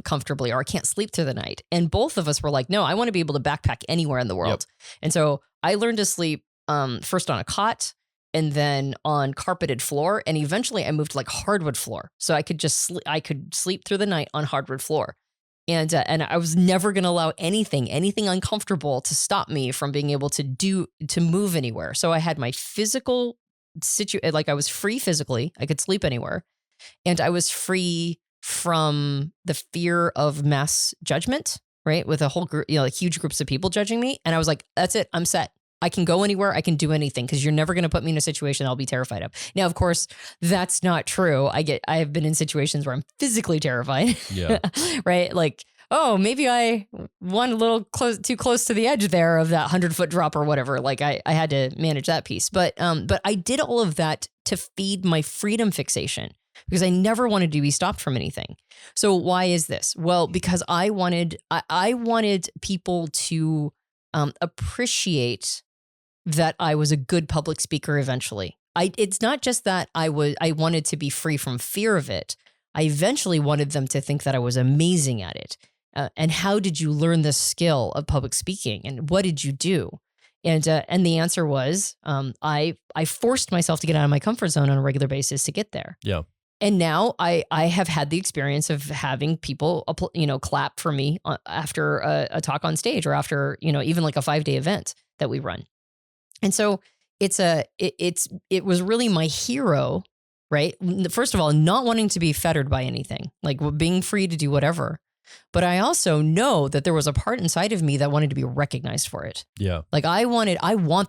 B: comfortably, or I can't sleep through the night. And both of us were like, no, I want to be able to backpack anywhere in the world. And so I learned to sleep first on a cot, and then on carpeted floor, and eventually I moved to like hardwood floor, so I could sleep through the night on hardwood floor. And I was never going to allow anything uncomfortable to stop me from being able to move anywhere. So I had my physical like I was free physically. I could sleep anywhere. And I was free from the fear of mass judgment, right? With a whole group, like huge groups of people judging me. And I was like, that's it. I'm set. I can go anywhere. I can do anything, because you're never going to put me in a situation I'll be terrified of. Now, of course, that's not true. I have been in situations where I'm physically terrified.
A: Yeah.
B: Right. Like, oh, maybe I went a little too close to the edge there of that 100-foot drop or whatever. Like I had to manage that piece. But I did all of that to feed my freedom fixation, because I never wanted to be stopped from anything. So why is this? Well, because I wanted people to appreciate that I was a good public speaker eventually. It's not just that I wanted to be free from fear of it. I eventually wanted them to think that I was amazing at it. And how did you learn the skill of public speaking? And what did you do? And the answer was, I forced myself to get out of my comfort zone on a regular basis to get there.
A: Yeah.
B: And now I have had the experience of having people, clap for me after a talk on stage, or after, even like a 5-day event that we run. And so it was really my hero, right? First of all, not wanting to be fettered by anything, like being free to do whatever. But I also know that there was a part inside of me that wanted to be recognized for it.
A: Yeah.
B: Like I wanted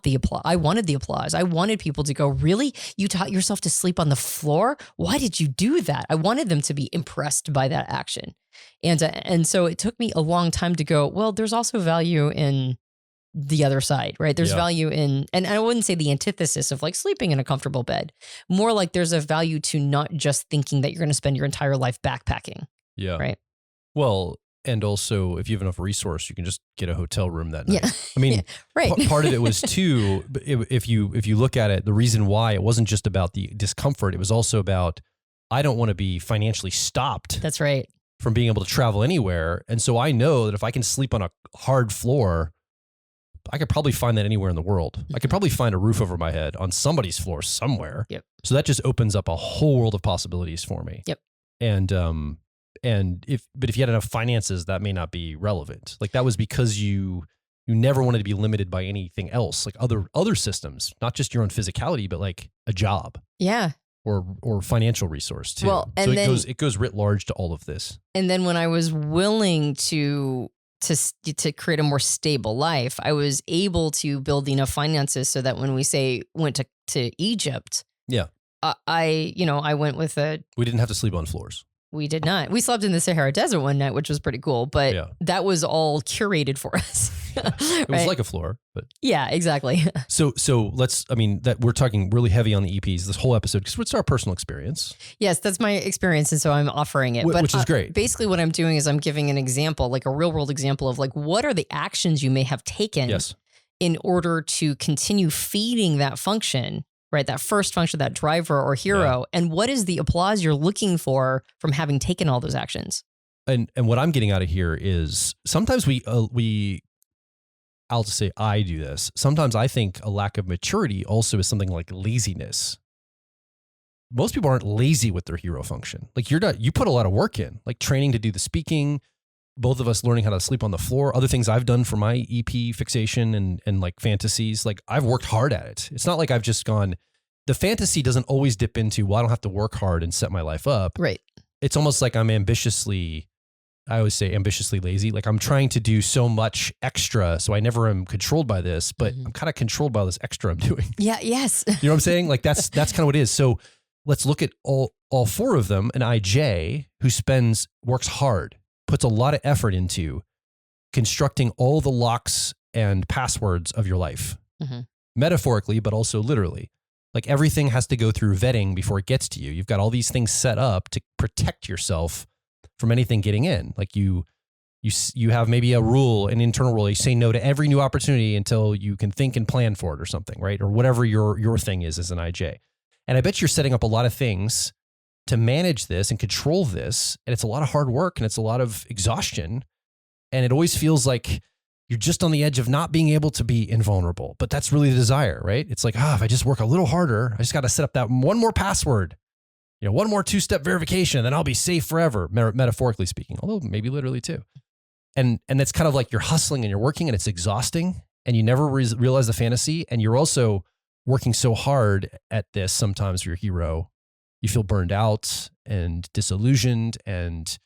B: the applause. I wanted people to go, really? You taught yourself to sleep on the floor? Why did you do that? I wanted them to be impressed by that action. And so it took me a long time to go, well, there's also value in the other side, right? There's value in, and I wouldn't say the antithesis of like sleeping in a comfortable bed, more like there's a value to not just thinking that you're going to spend your entire life backpacking.
A: Yeah.
B: Right.
A: Well, and also if you have enough resource, you can just get a hotel room that night.
B: Yeah.
A: I mean,
B: right.
A: Part of it was too, if you look at it, the reason why it wasn't just about the discomfort, it was also about, I don't want to be financially stopped.
B: That's right.
A: From being able to travel anywhere. And so I know that if I can sleep on a hard floor, I could probably find that anywhere in the world. Mm-hmm. I could probably find a roof over my head on somebody's floor somewhere.
B: Yep.
A: So that just opens up a whole world of possibilities for me.
B: Yep.
A: And if you had enough finances, that may not be relevant. Like that was because you never wanted to be limited by anything else, like other systems, not just your own physicality, but like a job.
B: Yeah.
A: Or financial resource too.
B: Well, and
A: so
B: then,
A: it goes writ large to all of this.
B: And then when I was willing to create a more stable life, I was able to build enough finances so that when we went to Egypt,
A: yeah,
B: I went with
A: we didn't have to sleep on floors.
B: We did not. We slept in the Sahara Desert one night, which was pretty cool, but that was all curated for us.
A: It was like a floor, but
B: yeah, exactly.
A: So that we're talking really heavy on the EPs this whole episode because it's our personal experience.
B: Yes, that's my experience, and so I'm offering it.
A: Which is great.
B: Basically, what I'm doing is I'm giving an example, like a real world example of like what are the actions you may have taken in order to continue feeding that function. Right, that first function, that driver or hero, and what is the applause you're looking for from having taken all those actions?
A: And what I'm getting out of here is sometimes I'll just say I do this. Sometimes I think a lack of maturity also is something like laziness. Most people aren't lazy with their hero function. Like you put a lot of work in, like training to do the speaking, both of us learning how to sleep on the floor, other things I've done for my EP fixation and like fantasies. Like I've worked hard at it. It's not like I've just gone, the fantasy doesn't always dip into, well, I don't have to work hard and set my life up.
B: Right.
A: It's almost like I always say ambitiously lazy. Like I'm trying to do so much extra. So I never am controlled by this, but I'm kind of controlled by this extra I'm doing.
B: Yeah. Yes.
A: You know what I'm saying? Like that's kind of what it is. So let's look at all four of them. An IJ who works hard, puts a lot of effort into constructing all the locks and passwords of your life, metaphorically, but also literally. Like everything has to go through vetting before it gets to you. You've got all these things set up to protect yourself from anything getting in. Like you You have maybe a rule, an internal rule. You say no to every new opportunity until you can think and plan for it or something, right? Or whatever your thing is as an IJ. And I bet you're setting up a lot of things to manage this and control this. And it's a lot of hard work and it's a lot of exhaustion. And it always feels like you're just on the edge of not being able to be invulnerable. But that's really the desire, right? It's like, if I just work a little harder, I just got to set up that one more password, one more 2-step verification, then I'll be safe forever, metaphorically speaking, although maybe literally too. And it's kind of like you're hustling and you're working and it's exhausting and you never realize the fantasy. And you're also working so hard at this. Sometimes your hero, you feel burned out and disillusioned and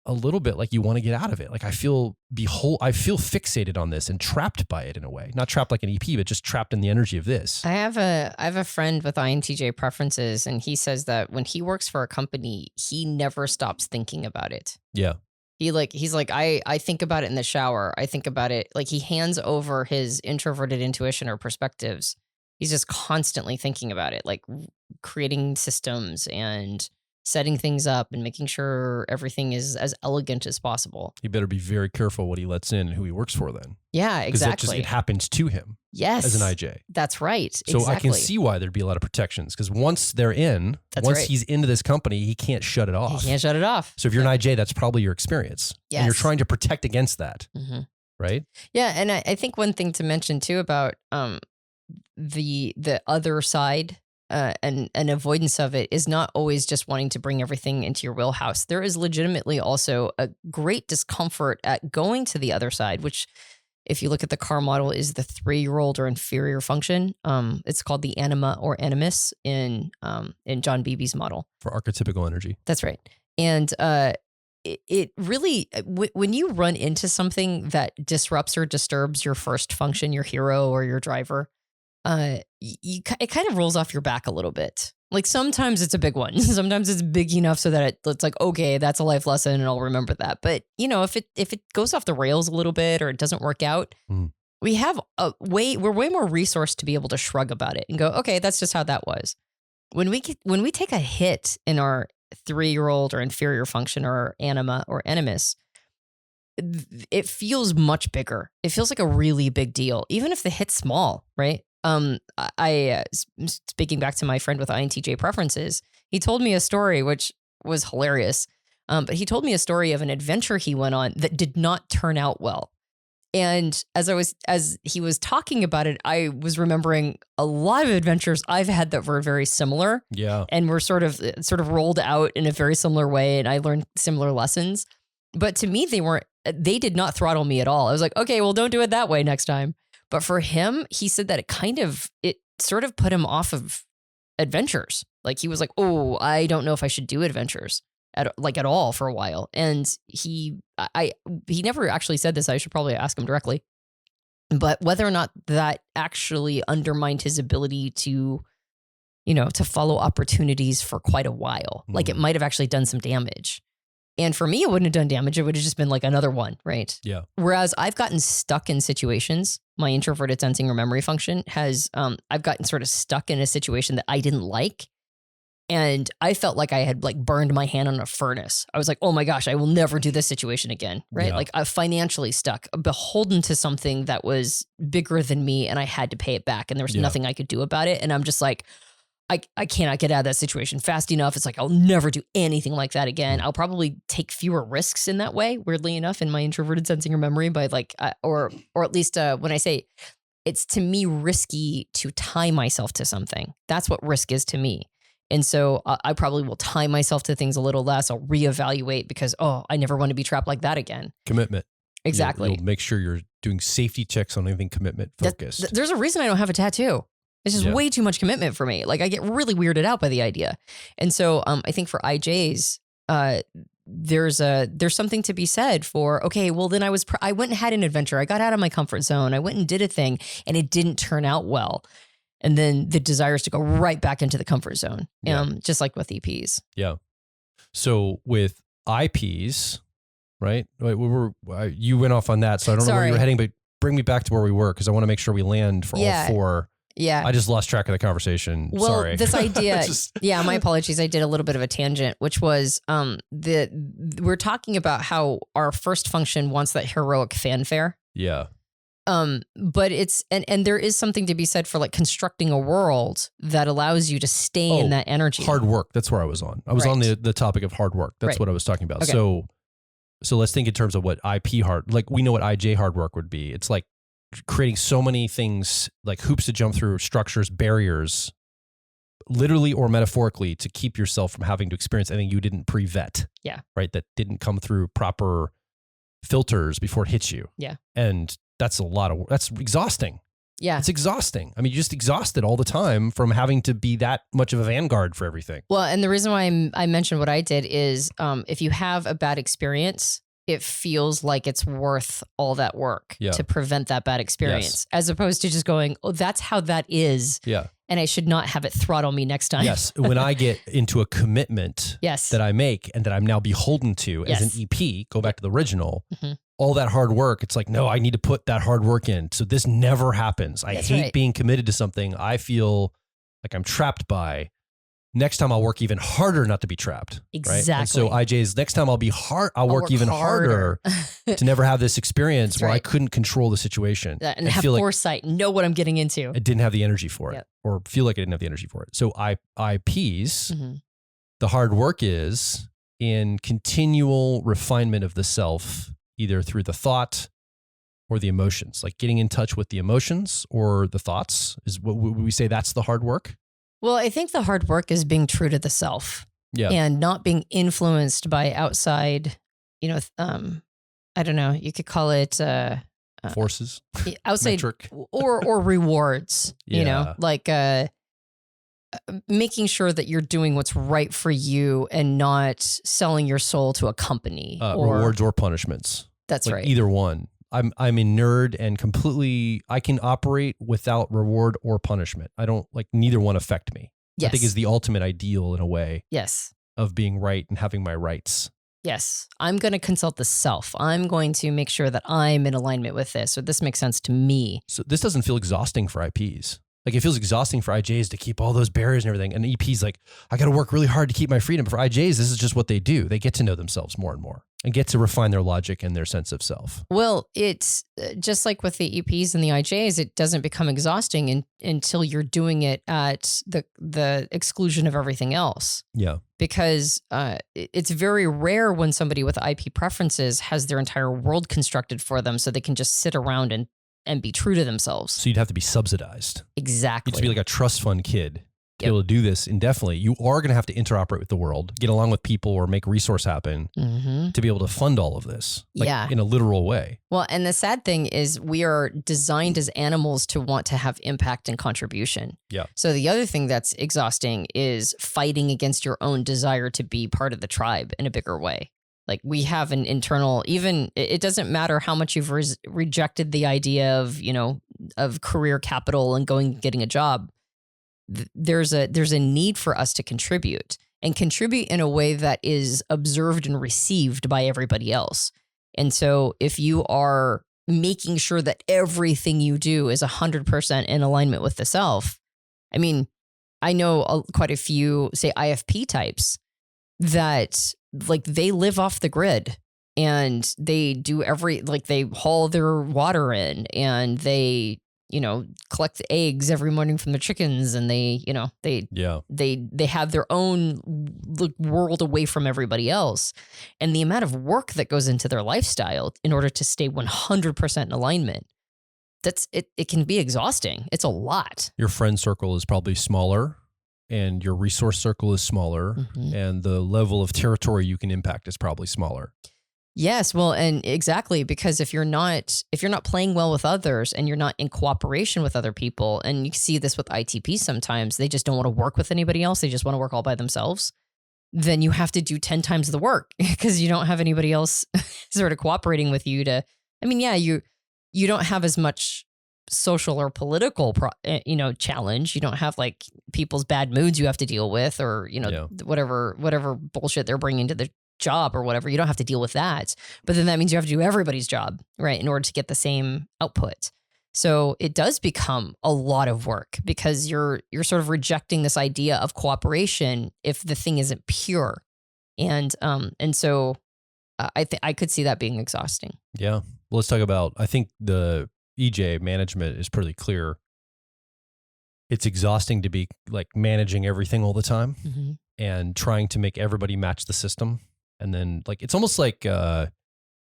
A: a little bit like you want to get out of it. Like I feel fixated on this and trapped by it in a way, not trapped like an EP, but just trapped in the energy of this.
B: I have a friend with INTJ preferences, and he says that when he works for a company, he never stops thinking about it.
A: Yeah.
B: He's like, I think about it in the shower. I think about it. Like he hands over his introverted intuition or perspectives. He's just constantly thinking about it, like creating systems and setting things up and making sure everything is as elegant as possible.
A: He better be very careful what he lets in and who he works for then.
B: Yeah, exactly.
A: It happens to him.
B: Yes.
A: As an IJ.
B: That's right.
A: So exactly. I can see why there'd be a lot of protections because once they're in, he's into this company, he can't shut it off.
B: He can't shut it off.
A: So if you're an IJ, that's probably your experience.
B: Yes.
A: And you're trying to protect against that. Mm-hmm. Right?
B: Yeah. And I think one thing to mention too about the other side and avoidance of it is not always just wanting to bring everything into your wheelhouse. There is legitimately also a great discomfort at going to the other side, which if you look at the car model is the 3-year-old or inferior function. It's called the anima or animus in John Beebe's model.
A: For archetypical energy.
B: That's right. And it really, when you run into something that disrupts or disturbs your first function, your hero or your driver, it kind of rolls off your back a little bit. Like sometimes it's a big one. Sometimes it's big enough so that it's like, okay, that's a life lesson and I'll remember that. But if it goes off the rails a little bit or it doesn't work out, we have we're way more resourced to be able to shrug about it and go, okay, that's just how that was. When we take a hit in our 3-year-old or inferior function or anima or animus, it feels much bigger. It feels like a really big deal, even if the hit's small, right? I speaking back to my friend with INTJ preferences, he told me a story which was hilarious. But he told me a story of an adventure he went on that did not turn out well. And as he was talking about it, I was remembering a lot of adventures I've had that were very similar.
A: Yeah.
B: And were sort of rolled out in a very similar way. And I learned similar lessons. But to me, they did not throttle me at all. I was like, okay, well, don't do it that way next time. But for him, he said that it sort of put him off of adventures. Like he was like, oh, I don't know if I should do adventures at all for a while. And he never actually said this. I should probably ask him directly. But whether or not that actually undermined his ability to follow opportunities for quite a while, like it might have actually done some damage. And for me, it wouldn't have done damage. It would have just been like another one, right?
A: Yeah.
B: Whereas I've gotten stuck in situations, my introverted sensing or memory function has, I've gotten sort of stuck in a situation that I didn't like. And I felt like I had burned my hand on a furnace. I was like, oh my gosh, I will never do this situation again, right?
A: Yeah.
B: Like I'm financially stuck, beholden to something that was bigger than me and I had to pay it back and there was nothing I could do about it. And I'm just like, I cannot get out of that situation fast enough. It's like, I'll never do anything like that again. I'll probably take fewer risks in that way, weirdly enough, in my introverted sensing or memory by or at least when I say it's to me risky to tie myself to something. That's what risk is to me. And so I probably will tie myself to things a little less. I'll reevaluate because, I never want to be trapped like that again.
A: Commitment.
B: Exactly.
A: You'll make sure you're doing safety checks on anything commitment focused.
B: There's a reason I don't have a tattoo. It's just way too much commitment for me. Like I get really weirded out by the idea. And so I think for IJs, there's something to be said for, okay, well then I went and had an adventure. I got out of my comfort zone. I went and did a thing and it didn't turn out well. And then the desire is to go right back into the comfort zone. Just like with EPs. Yeah.
A: So with IPs, right? You went off on that. So I don't know where you were heading, but bring me back to where we were because I want to make sure we land for all four
B: Yeah.
A: I just lost track of the conversation.
B: Well,
A: Sorry.
B: this idea, yeah, my apologies. I did a little bit of a tangent, which was we're talking about how our first function wants that heroic fanfare.
A: Yeah.
B: But it's, and there is something to be said for like constructing a world that allows you to stay in that energy.
A: Hard work. That's where I was on. I was on the topic of hard work. That's what I was talking about.
B: Okay.
A: So let's think in terms of what IP hard, like we know what IJ hard work would be. It's like creating so many things, like hoops to jump through, structures, barriers, literally or metaphorically, to keep yourself from having to experience anything you didn't pre-vet.
B: Yeah.
A: Right. That didn't come through proper filters before it hits you.
B: Yeah.
A: And that's that's exhausting.
B: Yeah.
A: It's exhausting. I mean, you're just exhausted all the time from having to be that much of a vanguard for everything.
B: Well, and the reason why I mentioned what I did is if you have a bad experience, it feels like it's worth all that work to prevent that bad experience, as opposed to just going, oh, that's how that is.
A: Yeah.
B: And I should not have it throttle me next time.
A: Yes. When I get into a commitment that I make and that I'm now beholden to as an EP, go back to the original, all that hard work, it's like, no, I need to put that hard work in. So this never happens. I hate being committed to something I feel like I'm trapped by. Next time I'll work even harder not to be trapped.
B: Exactly.
A: Right? And so IJ's next time I'll work even harder to never have this experience where I couldn't control the situation.
B: And have foresight, know what I'm getting into.
A: I didn't have the energy for it or feel like I didn't have the energy for it. So IPs, the hard work is in continual refinement of the self, either through the thought or the emotions, like getting in touch with the emotions or the thoughts is what we say that's the hard work.
B: Well, I think the hard work is being true to the self and not being influenced by outside, I don't know, you could call it
A: forces,
B: outside or rewards, like making sure that you're doing what's right for you and not selling your soul to a company.
A: Rewards or punishments.
B: That's right.
A: Either one. I'm a nerd and completely, I can operate without reward or punishment. I don't neither one affect me.
B: Yes.
A: I think is the ultimate ideal in a way.
B: Yes.
A: Of being right and having my rights.
B: Yes. I'm going to consult the self. I'm going to make sure that I'm in alignment with this, or this makes sense to me.
A: So this doesn't feel exhausting for IPs. Like it feels exhausting for IJs to keep all those barriers and everything. And EP's like, I got to work really hard to keep my freedom. But for IJs, this is just what they do. They get to know themselves more and more and get to refine their logic and their sense of self.
B: Well, it's just like with the EPs and the IJs, it doesn't become exhausting until you're doing it at the exclusion of everything else.
A: Yeah.
B: Because it's very rare when somebody with IP preferences has their entire world constructed for them so they can just sit around and be true to themselves.
A: So you'd have to be subsidized.
B: Exactly.
A: You'd have to be like a trust fund kid to be able to do this indefinitely. You are going to have to interoperate with the world, get along with people or make resource happen to be able to fund all of this in a literal way.
B: Well, and the sad thing is we are designed as animals to want to have impact and contribution.
A: Yeah.
B: So the other thing that's exhausting is fighting against your own desire to be part of the tribe in a bigger way. Like we have an internal, even it doesn't matter how much you've rejected the idea of career capital and getting a job. There's a need for us to contribute in a way that is observed and received by everybody else. And so if you are making sure that everything you do is 100% in alignment with the self, I mean, I know quite a few, say IFP types that they live off the grid and they do they haul their water in and they, collect eggs every morning from the chickens and they have their own world away from everybody else. And the amount of work that goes into their lifestyle in order to stay 100% in alignment, it can be exhausting. It's a lot.
A: Your friend circle is probably smaller. And your resource circle is smaller and the level of territory you can impact is probably smaller.
B: Yes, well, and exactly, because if you're not playing well with others and you're not in cooperation with other people, and you see this with ITP sometimes, they just don't want to work with anybody else. They just want to work all by themselves. Then you have to do 10 times the work because you don't have anybody else sort of cooperating with you you don't have as much social or political challenge. You don't have people's bad moods you have to deal with or whatever bullshit they're bringing to the job or whatever. You don't have to deal with that, but then that means you have to do everybody's job, right, in order to get the same output. So it does become a lot of work because you're sort of rejecting this idea of cooperation if the thing isn't pure. And so I could see that being exhausting.
A: Yeah. Well, let's talk about, I think the EJ management is pretty clear. It's exhausting to be like managing everything all the time and trying to make everybody match the system. And then like, it's almost like,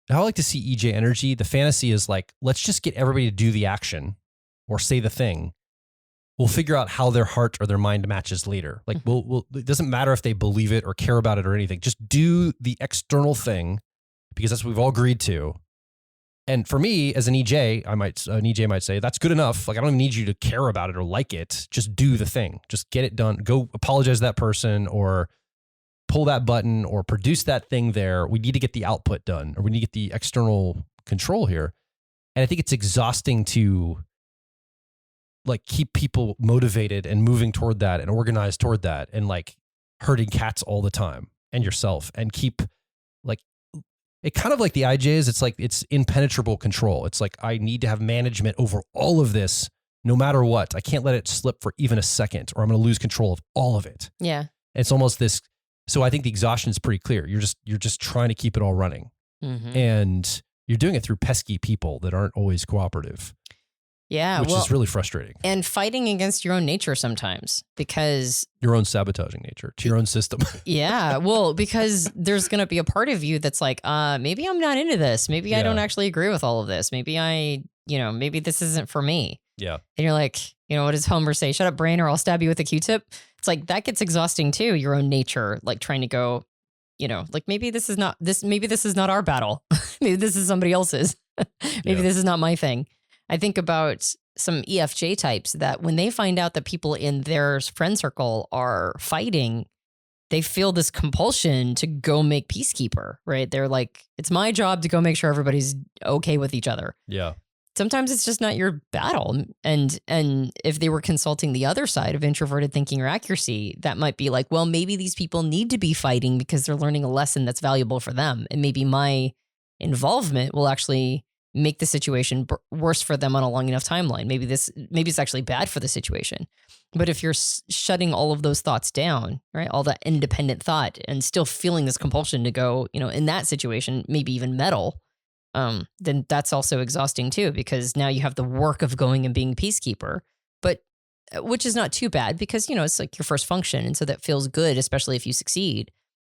A: how I like to see EJ energy. The fantasy is like, let's just get everybody to do the action or say the thing. We'll figure out how their heart or their mind matches later. Like it doesn't matter if they believe it or care about it or anything. Just do the external thing because that's what we've all agreed to. And for me, as an EJ, an EJ might say, that's good enough. Like, I don't even need you to care about it or like it. Just do the thing. Just get it done. Go apologize to that person or pull that button or produce that thing there. We need to get the output done or we need to get the external control here. And I think it's exhausting to like keep people motivated and moving toward that and organized toward that and like herding cats all the time and yourself and keep like, it kind of like the IJs, it's like it's impenetrable control. It's like I need to have management over all of this no matter what. I can't let it slip for even a second or I'm going to lose control of all of it.
B: Yeah.
A: It's almost this. So I think the exhaustion is pretty clear. You're just trying to keep it all running. And you're doing it through pesky people that aren't always cooperative.
B: Yeah.
A: Which is really frustrating.
B: And fighting against your own nature sometimes because
A: your own sabotaging nature to your own system.
B: Yeah. Well, because there's going to be a part of you that's like, maybe I'm not into this. Maybe I don't actually agree with all of this. Maybe maybe this isn't for me.
A: Yeah.
B: And you're like, what does Homer say? Shut up, brain, or I'll stab you with a Q-tip. It's like, that gets exhausting too. Your own nature, like trying to go, like maybe this is not our battle. Maybe this is somebody else's. Maybe this is not my thing. I think about some EFJ types that when they find out that people in their friend circle are fighting, they feel this compulsion to go make peacekeeper, right? They're like, it's my job to go make sure everybody's okay with each other.
A: Yeah.
B: Sometimes it's just not your battle. And if they were consulting the other side of introverted thinking or accuracy, that might be like, well, maybe these people need to be fighting because they're learning a lesson that's valuable for them. And maybe my involvement will actually make the situation worse for them on a long enough timeline. Maybe it's actually bad for the situation. But if you're shutting all of those thoughts down, right, all that independent thought and still feeling this compulsion to go, in that situation, maybe even meddle, then that's also exhausting too, because now you have the work of going and being peacekeeper, but which is not too bad because, it's like your first function. And so that feels good, especially if you succeed.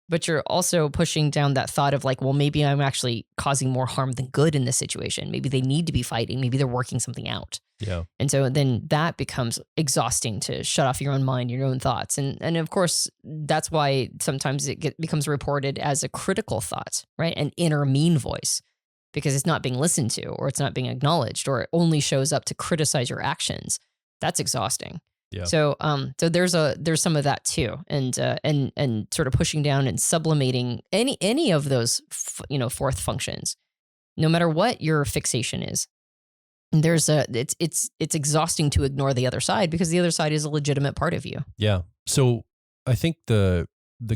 B: But you're also pushing down that thought of like, well, maybe I'm actually causing more harm than good in this situation. Maybe they need to be fighting. Maybe they're working something out.
A: Yeah.
B: And so then that becomes exhausting to shut off your own mind, your own thoughts. And of course, that's why sometimes it becomes reported as a critical thought, right? An inner mean voice, because it's not being listened to or it's not being acknowledged or it only shows up to criticize your actions. That's exhausting.
A: Yeah.
B: So there's some of that too, and sort of pushing down and sublimating any of those fourth functions, no matter what your fixation is. It's exhausting to ignore the other side because the other side is a legitimate part of you.
A: Yeah. So I think the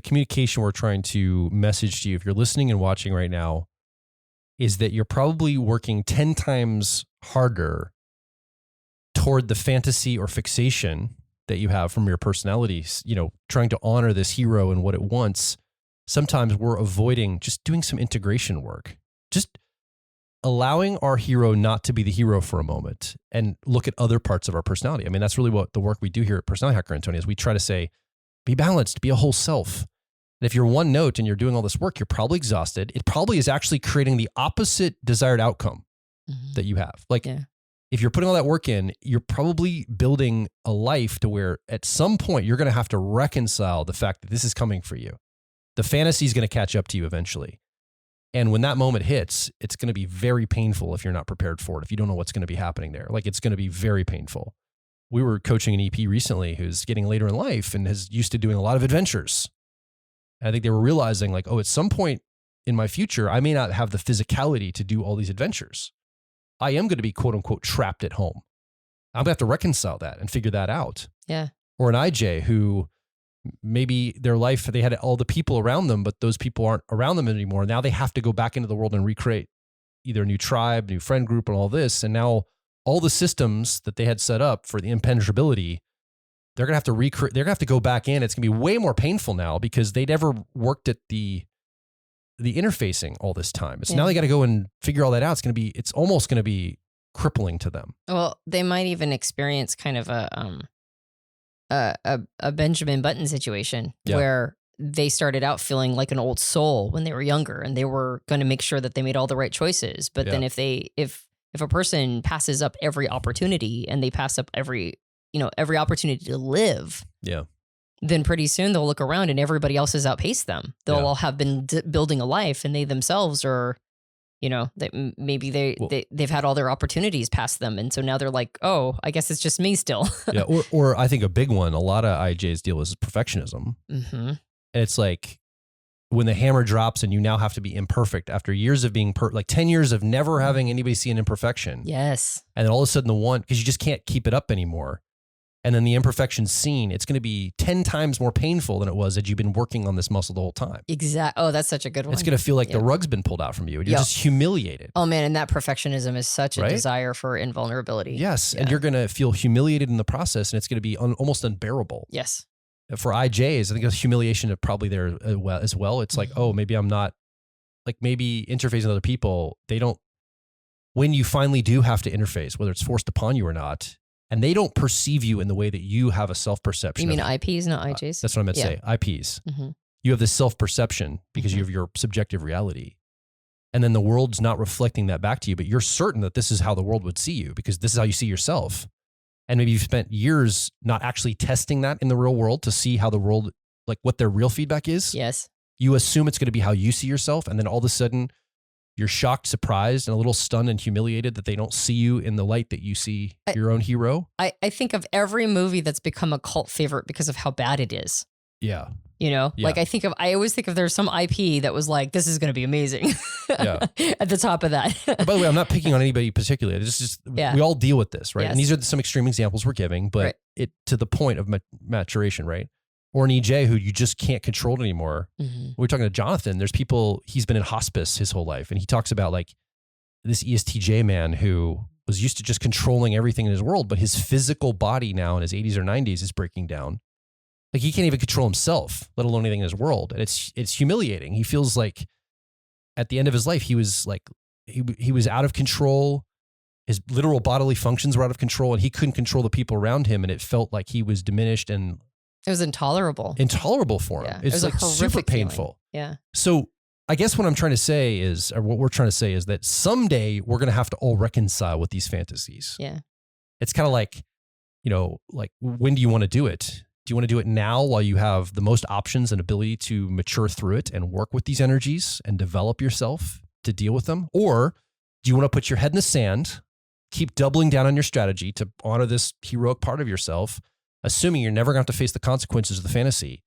A: communication we're trying to message to you, if you're listening and watching right now, is that you're probably working 10 times harder toward the fantasy or fixation that you have from your personalities, trying to honor this hero and what it wants. Sometimes we're avoiding just doing some integration work, just allowing our hero not to be the hero for a moment and look at other parts of our personality. I mean, that's really what the work we do here at Personality Hacker, Antonia, is we try to say, be balanced, be a whole self. And if you're one note and you're doing all this work, you're probably exhausted. It probably is actually creating the opposite desired outcome that you have. Like, if you're putting all that work in, you're probably building a life to where at some point you're going to have to reconcile the fact that this is coming for you. The fantasy is going to catch up to you eventually. And when that moment hits, it's going to be very painful if you're not prepared for it, if you don't know what's going to be happening there. Like, it's going to be very painful. We were coaching an EP recently who's getting later in life and is used to doing a lot of adventures. And I think they were realizing like, at some point in my future, I may not have the physicality to do all these adventures. I am going to be quote unquote trapped at home. I'm going to have to reconcile that and figure that out.
B: Yeah.
A: Or an IJ who maybe their life, they had all the people around them, but those people aren't around them anymore. Now they have to go back into the world and recreate either a new tribe, new friend group and all this. And now all the systems that they had set up for the impenetrability, they're gonna have to recreate. They're gonna have to go back in. It's gonna be way more painful now because they never worked at the interfacing all this time. So now they got to go and figure all that out. It's almost gonna be crippling to them.
B: Well, they might even experience kind of a Benjamin Button situation where they started out feeling like an old soul when they were younger, and they were going to make sure that they made all the right choices. But then if a person passes up every opportunity and they pass up every opportunity to live, then pretty soon they'll look around and everybody else has outpaced them. They'll all have been building a life, and they themselves are, they've had all their opportunities past them. And so now they're like, oh, I guess it's just me still.
A: Or I think a big one, a lot of IJs deal with is perfectionism. Mm-hmm. And it's like when the hammer drops and you now have to be imperfect after years of being like 10 years of never having anybody see an imperfection.
B: Yes.
A: And then all of a sudden because you just can't keep it up anymore. And then the imperfection seen, it's going to be 10 times more painful than it was had you been working on this muscle the whole time.
B: Exactly. Oh, that's such a good one.
A: It's going to feel like the rug's been pulled out from you and you're just humiliated.
B: Oh man. And that perfectionism is such a desire for invulnerability.
A: Yes. Yeah. And you're going to feel humiliated in the process, and it's going to be almost unbearable.
B: Yes.
A: For IJs, I think the humiliation is probably there as well. It's like, oh, maybe I'm not, like maybe interfacing with other people, when you finally do have to interface, whether it's forced upon you or not, and they don't perceive you in the way that you have a self-perception.
B: You mean IPs, not IJs?
A: That's what I meant to say, IPs. Mm-hmm. You have this self-perception because you have your subjective reality. And then the world's not reflecting that back to you, but you're certain that this is how the world would see you because this is how you see yourself. And maybe you've spent years not actually testing that in the real world to see how the world, like what their real feedback is.
B: Yes.
A: You assume it's going to be how you see yourself. And then all of a sudden you're shocked, surprised, and a little stunned and humiliated that they don't see you in the light that you see your own hero.
B: I think of every movie that's become a cult favorite because of how bad it is.
A: Yeah.
B: Like I always think of there's some IP that was like, this is going to be amazing at the top of that.
A: By the way, I'm not picking on anybody particularly. It's just, we all deal with this, right?
B: Yes.
A: And these are some extreme examples we're giving, but it to the point of maturation, right? Or an EJ who you just can't control anymore. Mm-hmm. We're talking to Jonathan. There's people, he's been in hospice his whole life. And he talks about like this ESTJ man who was used to just controlling everything in his world, but his physical body now in his 80s or 90s is breaking down. Like he can't even control himself, let alone anything in his world. And it's humiliating. He feels like at the end of his life, he was like, he was out of control. His literal bodily functions were out of control and he couldn't control the people around him. And it felt like he was diminished and
B: it was intolerable
A: for him. It's like super painful.
B: Feeling. Yeah. So
A: I guess what I'm trying to say is, or what we're trying to say is that someday we're going to have to all reconcile with these fantasies.
B: Yeah.
A: It's kind of like, like when do you want to do it? Do you want to do it now while you have the most options and ability to mature through it and work with these energies and develop yourself to deal with them? Or do you want to put your head in the sand, keep doubling down on your strategy to honor this heroic part of yourself, assuming you're never going to have to face the consequences of the fantasy.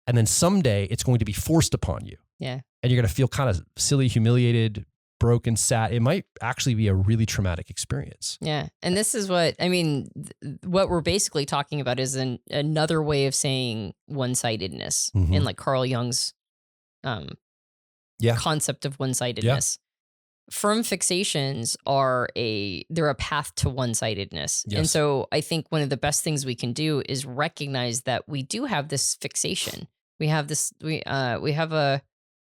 A: And then someday it's going to be forced upon you.
B: Yeah.
A: And you're going to feel kind of silly, humiliated, broken, sad. It might actually be a really traumatic experience.
B: Yeah. And this is what we're basically talking about is another way of saying one-sidedness in like Carl Jung's concept of one-sidedness. Firm fixations they're a path to one-sidedness. Yes. And so I think one of the best things we can do is recognize that we do have this fixation. We have this, we have a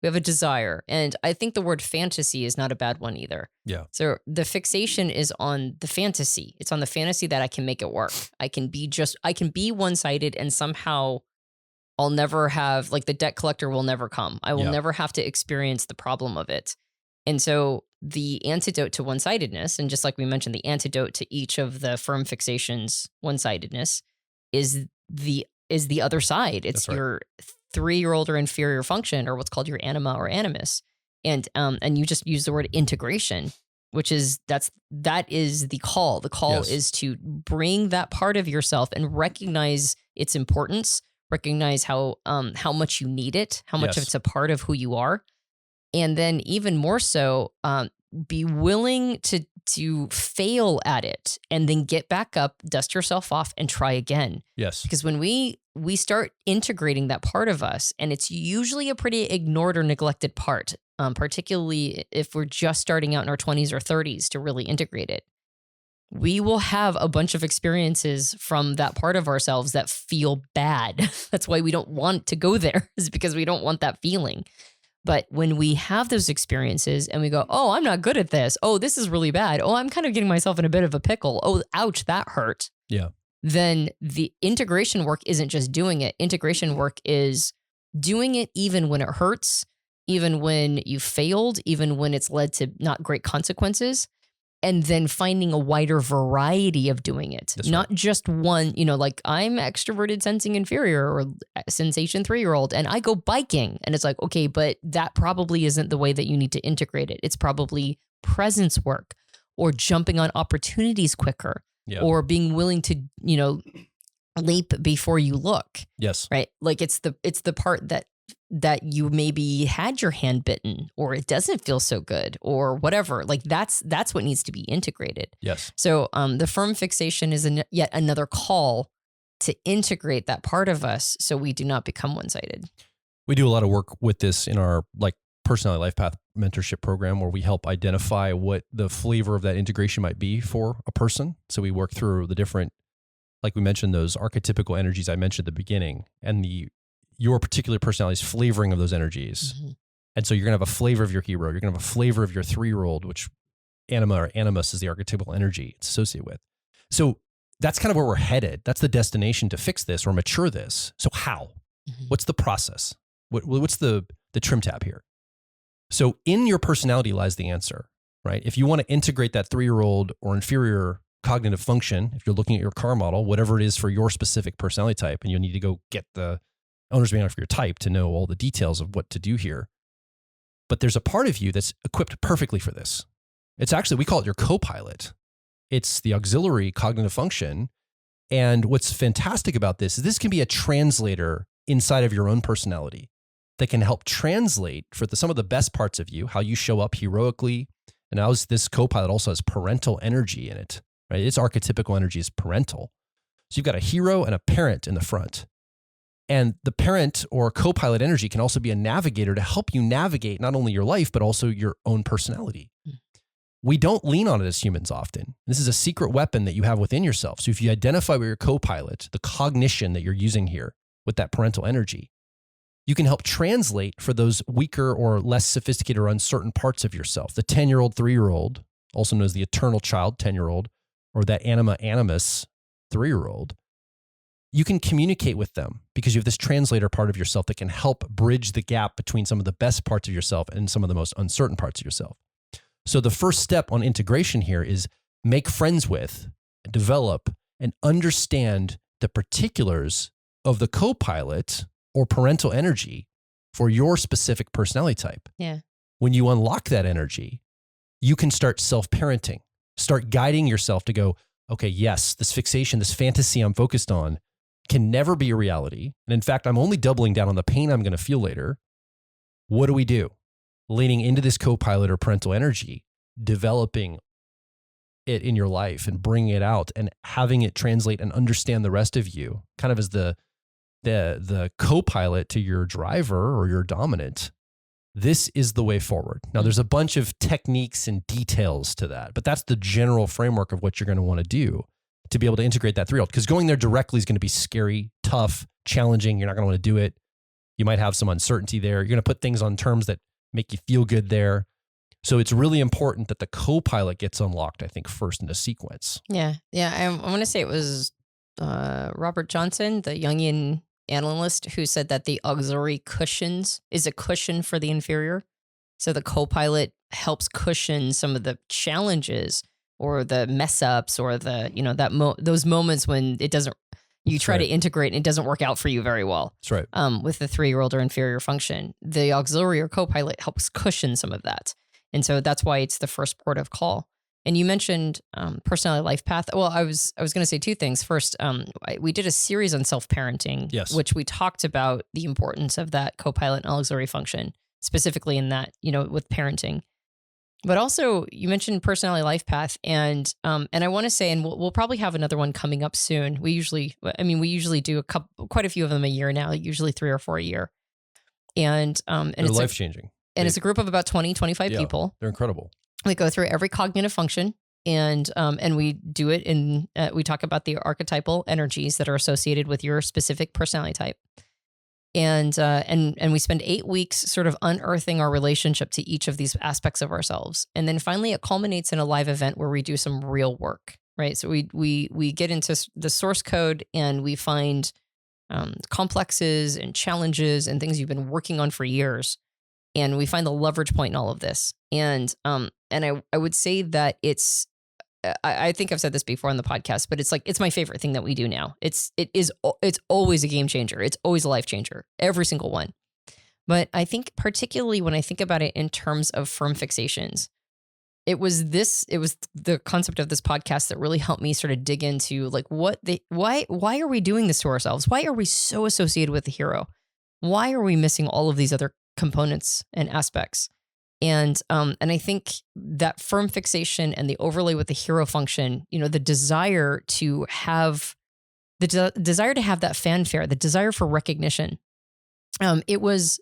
B: desire. And I think the word fantasy is not a bad one either.
A: Yeah.
B: So the fixation is on the fantasy. It's on the fantasy that I can make it work. I can be one-sided and somehow I'll never have, like the debt collector will never come. I will never have to experience the problem of it. And so the antidote to one-sidedness, and just like we mentioned, the antidote to each of the firm fixations, one-sidedness, is the other side. It's your 3-year-old or inferior function, or what's called your anima or animus. And you just use the word integration, which is that is the call. The call is to bring that part of yourself and recognize its importance, recognize how much you need it, how much of it's a part of who you are. And then even more so, be willing to fail at it and then get back up, dust yourself off and try again.
A: Yes.
B: Because when we start integrating that part of us, and it's usually a pretty ignored or neglected part, particularly if we're just starting out in our 20s or 30s to really integrate it. we will have a bunch of experiences from that part of ourselves that feel bad. That's why we don't want to go there, is because we don't want that feeling. But when we have those experiences and we go, oh, I'm not good at this. Oh, this is really bad. Oh, I'm kind of getting myself in a bit of a pickle. Oh, ouch, that hurt.
A: Yeah.
B: Then the integration work isn't just doing it. Integration work is doing it even when it hurts, even when you failed, even when it's led to not great consequences. And then finding a wider variety of doing it.
A: That's
B: not
A: right.
B: just one, like I'm extroverted sensing inferior or sensation 3-year-old and I go biking. And it's like, okay, but that probably isn't the way that you need to integrate it. It's probably presence work or jumping on opportunities quicker or being willing to, leap before you look.
A: Yes.
B: Right. Like it's the part that you maybe had your hand bitten or it doesn't feel so good or whatever. Like that's what needs to be integrated.
A: Yes.
B: So the firm fixation is yet another call to integrate that part of us so we do not become one-sided.
A: We do a lot of work with this in our personality life path mentorship program where we help identify what the flavor of that integration might be for a person. So we work through the different, like we mentioned, those archetypical energies I mentioned at the beginning and your particular personality's flavoring of those energies. Mm-hmm. And so you're going to have a flavor of your hero. You're going to have a flavor of your 3-year-old, which anima or animus is the archetypal energy it's associated with. So that's kind of where we're headed. That's the destination to fix this or mature this. So how? Mm-hmm. What's the process? What's the trim tab here? So in your personality lies the answer, right? If you want to integrate that 3-year-old or inferior cognitive function, if you're looking at your car model, whatever it is for your specific personality type, and you'll need to go get the owner's manual for your type to know all the details of what to do here. But there's a part of you that's equipped perfectly for this. It's actually, we call it your co-pilot. It's the auxiliary cognitive function. And what's fantastic about this is this can be a translator inside of your own personality that can help translate for some of the best parts of you, how you show up heroically. And now this co-pilot also has parental energy in it, right? Its archetypical energy is parental. So you've got a hero and a parent in the front. And the parent or co-pilot energy can also be a navigator to help you navigate not only your life, but also your own personality. We don't lean on it as humans often. This is a secret weapon that you have within yourself. So if you identify with your co-pilot, the cognition that you're using here with that parental energy, you can help translate for those weaker or less sophisticated or uncertain parts of yourself. The 10-year-old, 3-year-old, also known as the eternal child 10-year-old, or that anima animus 3-year-old. You can communicate with them because you have this translator part of yourself that can help bridge the gap between some of the best parts of yourself and some of the most uncertain parts of yourself. So the first step on integration here is make friends with, develop, and understand the particulars of the co-pilot or parental energy for your specific personality type.
B: Yeah.
A: When you unlock that energy, you can start self-parenting, start guiding yourself to go, okay, yes, this fixation, this fantasy I'm focused on can never be a reality. And in fact, I'm only doubling down on the pain I'm going to feel later. What do we do? Leaning into this co-pilot or parental energy, developing it in your life and bringing it out and having it translate and understand the rest of you kind of as the co-pilot to your driver or your dominant. This is the way forward. Now, there's a bunch of techniques and details to that, but that's the general framework of what you're going to want to do to be able to integrate that 3-year-old. Because going there directly is going to be scary, tough, challenging. You're not going to want to do it. You might have some uncertainty there. You're going to put things on terms that make you feel good there. So it's really important that the co-pilot gets unlocked, I think, first in the sequence.
B: Yeah. Yeah. I want to say it was Robert Johnson, the Jungian analyst, who said that the auxiliary cushions is a cushion for the inferior. So the co-pilot helps cushion some of the challenges or the mess ups or the, those moments when it doesn't, you try to integrate and it doesn't work out for you very well.
A: That's right.
B: With the 3-year-old or inferior function, the auxiliary or co-pilot helps cushion some of that. And so that's why it's the first port of call. And you mentioned personality life path. Well, I was going to say two things. First, we did a series on self-parenting,
A: yes,
B: which we talked about the importance of that co-pilot and auxiliary function, specifically in that, with parenting. But also, you mentioned personality life path, and I want to say, and we'll probably have another one coming up soon. We usually do quite a few of them a year now, usually 3 or 4 a year, and
A: they're life changing.
B: And it's a group of about 20, 25 people.
A: They're incredible.
B: We go through every cognitive function And we do it in, we talk about the archetypal energies that are associated with your specific personality type. And we spend 8 weeks sort of unearthing our relationship to each of these aspects of ourselves. And then finally it culminates in a live event where we do some real work, right? So we get into the source code and we find complexes and challenges and things you've been working on for years. And we find the leverage point in all of this. And I would say that it's, I think I've said this before on the podcast, but it's my favorite thing that we do now. It's always a game changer. It's always a life changer, every single one. But I think particularly when I think about it in terms of firm fixations, it was the concept of this podcast that really helped me sort of dig into like why are we doing this to ourselves? Why are we so associated with the hero? Why are we missing all of these other components and aspects? And I think that firm fixation and the overlay with the hero function, the desire to have that fanfare, the desire for recognition. It was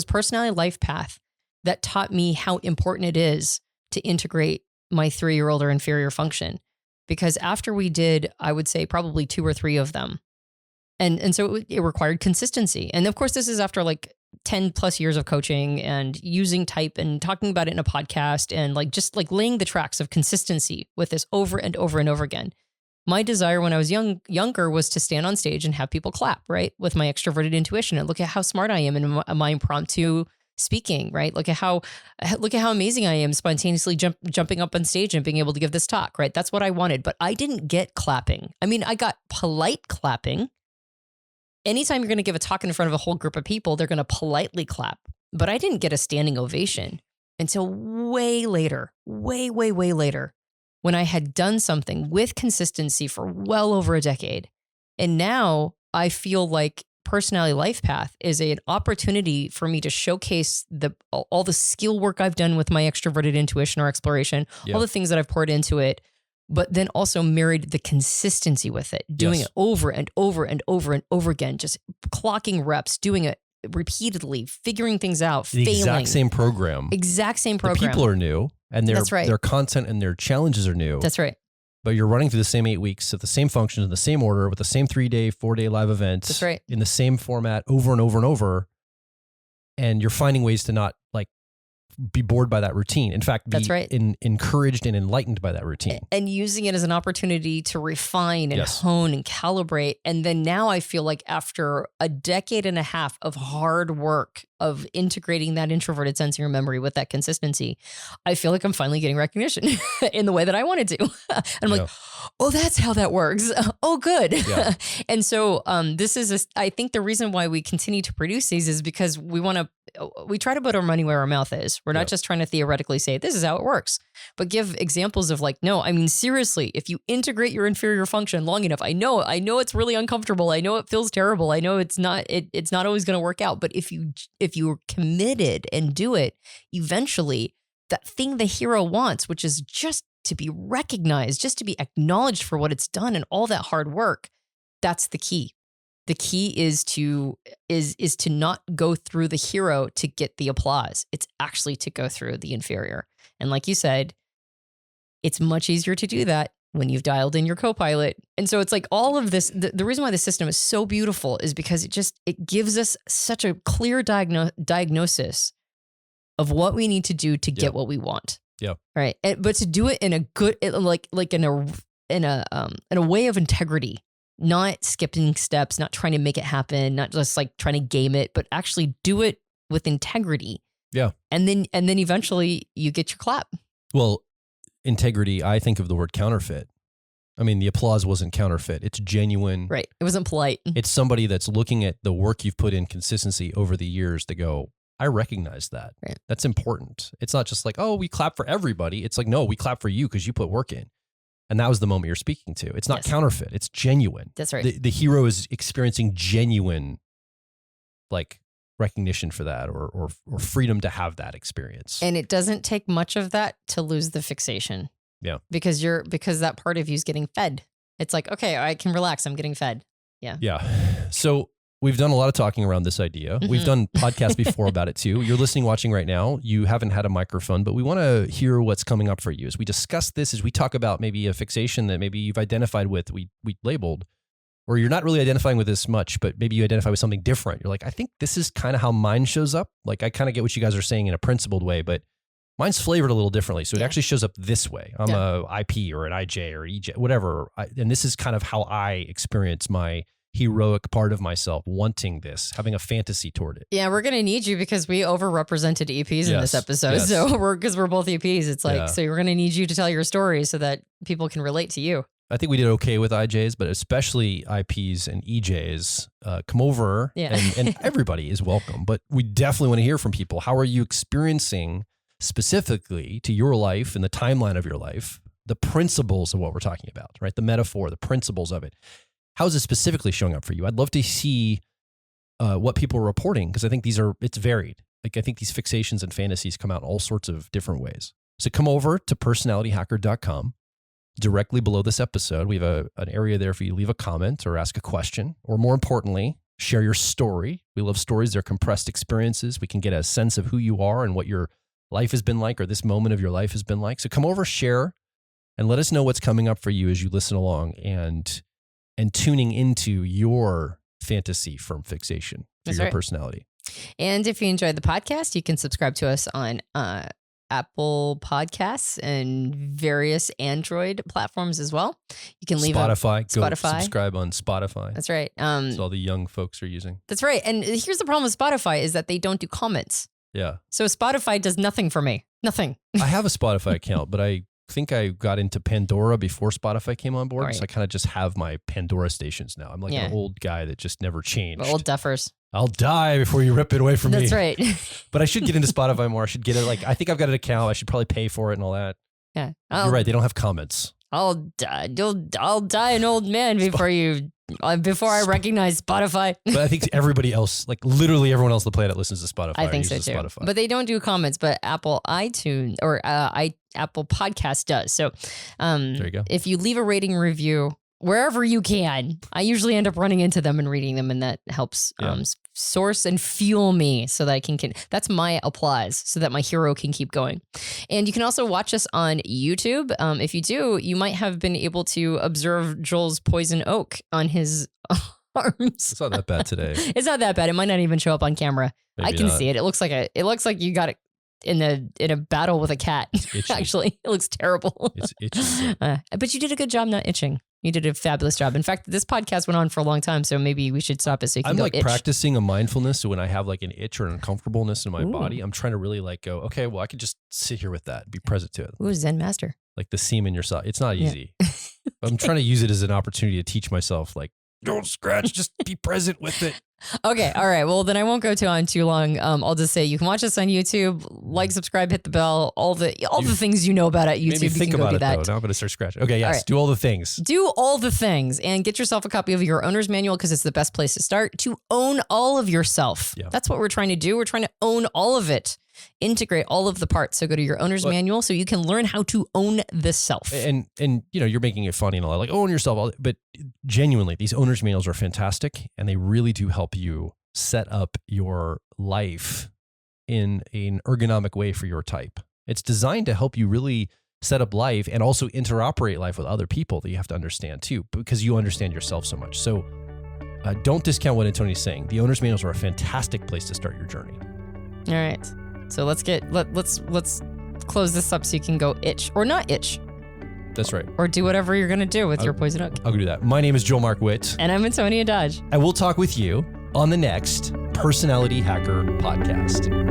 B: personality life path that taught me how important it is to integrate my 3-year-old or inferior function. Because after we did, I would say probably 2 or 3 of them. And so it required consistency. And of course, this is after like 10 plus years of coaching and using type and talking about it in a podcast and just laying the tracks of consistency with this over and over and over again. My desire when I was younger was to stand on stage and have people clap, right? With my extroverted intuition and look at how smart I am in my impromptu speaking, right? Look at how amazing I am spontaneously jumping up on stage and being able to give this talk, right? That's what I wanted, but I didn't get clapping. I mean, I got polite clapping. Anytime you're going to give a talk in front of a whole group of people, they're going to politely clap. But I didn't get a standing ovation until way later, way later, when I had done something with consistency for well over a decade. And now I feel like personality life path is an opportunity for me to showcase all the skill work I've done with my extroverted intuition or exploration, all the things that I've poured into it, but then also married the consistency with it, doing it over and over and over and over again, just clocking reps, doing it repeatedly, figuring things out, failing.
A: Exact same program. The people are new and their content and their challenges are new.
B: That's right.
A: But you're running through the same 8 weeks of the same functions in the same order with the same 3-day, 4-day live events.
B: That's right.
A: In the same format over and over and over. And you're finding ways to not be bored by that routine. In fact, be encouraged and enlightened by that routine.
B: And using it as an opportunity to refine and hone and calibrate. And then now I feel like after a decade and a half of hard work of integrating that introverted sensing or memory with that consistency, I feel like I'm finally getting recognition in the way that I wanted to. And I'm like, oh, that's how that works. Oh, good. Yeah. And so I think the reason why we continue to produce these is because we try to put our money where our mouth is. We're not just trying to theoretically say, this is how it works, but give examples of no, I mean, seriously, if you integrate your inferior function long enough, I know it's really uncomfortable. I know it feels terrible. I know it's not always going to work out. But if you're committed and do it, eventually that thing the hero wants, which is just to be recognized, just to be acknowledged for what it's done and all that hard work, that's the key. The key is to not go through the hero to get the applause. It's actually to go through the inferior. And like you said, it's much easier to do that when you've dialed in your co-pilot. And so it's all of this, the reason why the system is so beautiful is because it gives us such a clear diagnosis of what we need to do to get what we want.
A: Yeah.
B: Right. But to do it in a good, in a way of integrity, not skipping steps, not trying to make it happen, not just trying to game it, but actually do it with integrity.
A: Yeah.
B: And then eventually you get your clap.
A: Well, integrity, I think of the word counterfeit. I mean, the applause wasn't counterfeit. It's genuine.
B: Right. It wasn't polite.
A: It's somebody that's looking at the work you've put in consistency over the years to go, I recognize that.
B: Right.
A: That's important. It's not just oh, we clap for everybody. It's no, we clap for you because you put work in. And that was the moment you're speaking to. It's not counterfeit. It's genuine.
B: That's right.
A: The hero is experiencing genuine, recognition for that or freedom to have that experience.
B: And it doesn't take much of that to lose the fixation.
A: Yeah.
B: Because that part of you is getting fed. It's okay, I can relax. I'm getting fed. Yeah.
A: Yeah. So we've done a lot of talking around this idea. We've done podcasts before about it too. You're listening, watching right now. You haven't had a microphone, but we want to hear what's coming up for you as we discuss this, as we talk about maybe a fixation that maybe you've identified with, we labeled, or you're not really identifying with this much, but maybe you identify with something different. You're like, I think this is kind of how mine shows up. Like, I kind of get what you guys are saying in a principled way, but mine's flavored a little differently. So it actually shows up this way. I'm a IP or an IJ or EJ, whatever. And this is kind of how I experience my heroic part of myself, wanting this, having a fantasy toward it.
B: Yeah, we're going to need you because we overrepresented EPs in this episode.
A: Yes.
B: So because we're both EPs, it's like, so we're going to need you to tell your story so that people can relate to you.
A: I think we did okay with IJs, but especially IPs and EJs, come over and everybody is welcome. But we definitely want to hear from people. How are you experiencing specifically to your life and the timeline of your life, the principles of what we're talking about, right? The metaphor, the principles of it. How is it specifically showing up for you? I'd love to see what people are reporting, because I think it's varied. Like, I think these fixations and fantasies come out in all sorts of different ways. So come over to personalityhacker.com. Directly below this episode, we have an area there for you to leave a comment or ask a question, or more importantly, share your story. We love stories. They're compressed experiences. We can get a sense of who you are and what your life has been like, or this moment of your life has been like. So come over, share, and let us know what's coming up for you as you listen along and tuning into your fantasy from fixation to your personality.
B: And if you enjoyed the podcast, you can subscribe to us on Apple Podcasts and various Android platforms as well. You can leave
A: Spotify. Go subscribe on Spotify.
B: That's right.
A: That's all the young folks are using.
B: That's right. And here's the problem with Spotify is that they don't do comments.
A: Yeah.
B: So Spotify does nothing for me. Nothing.
A: I have a Spotify account, but I think I got into Pandora before Spotify came on board. Right. So I kind of just have my Pandora stations now. I'm like an old guy that just never changed.
B: Old duffers.
A: I'll die before you rip it away from me.
B: That's right.
A: But I should get into Spotify more. I should get it. Like, I think I've got an account. I should probably pay for it and all that.
B: Yeah.
A: You're right. They don't have comments.
B: I'll die an old man before I recognize Spotify.
A: But I think everybody else, like literally everyone else on the planet, listens to Spotify.
B: I think so too.
A: Spotify.
B: But they don't do comments. But Apple iTunes or Apple Podcast does. So
A: there you go.
B: If you leave a rating review wherever you can, I usually end up running into them and reading them, and that helps source and fuel me so that I can that's my applause, so that my hero can keep going. And you can also watch us on YouTube. If you do, you might have been able to observe Joel's poison oak on his arms.
A: It's not that bad today.
B: It's not that bad. It might not even show up on camera.
A: Maybe
B: I can
A: not.
B: see it. It looks like you got it in a battle with a cat. Actually, it looks terrible.
A: It's itchy.
B: But you did a good job not itching. You did a fabulous job. In fact, this podcast went on for a long time, so maybe we should stop it so you can
A: I'm
B: go
A: like
B: itch.
A: practicing a mindfulness. So when I have like an itch or an uncomfortableness in my body, I'm trying to really like go, okay, well, I could just sit here with that, be present to it.
B: Ooh, Zen master.
A: Like the seam in your side. It's not easy. I'm trying to use it as an opportunity to teach myself, like, don't scratch, just be present with it.
B: Okay. All right. Well, then I won't go on too long. I'll just say you can watch us on YouTube, like, subscribe, hit the bell, all the things you know about at YouTube.
A: Maybe think about it though. Now I'm going to start scratching. Okay. Yes.
B: All right.
A: Do all the things.
B: Do all the things and get yourself a copy of your owner's manual, because it's the best place to start to own all of yourself. Yeah. That's what we're trying to do. We're trying to own all of it. Integrate all of the parts. So go to your owner's manual so you can learn how to own the self.
A: And you're making it funny and all that, like own yourself. But genuinely, these owner's manuals are fantastic, and they really do help you set up your life in an ergonomic way for your type. It's designed to help you really set up life and also interoperate life with other people that you have to understand too, because you understand yourself so much. So don't discount what Antonia's saying. The owner's manuals are a fantastic place to start your journey.
B: All right. So let's close this up so you can go itch or not itch.
A: That's right.
B: Or do whatever you're going to do with your poison oak.
A: I'll do that. My name is Joel Mark Witt.
B: And I'm Antonia Dodge.
A: And we'll talk with you on the next Personality Hacker podcast.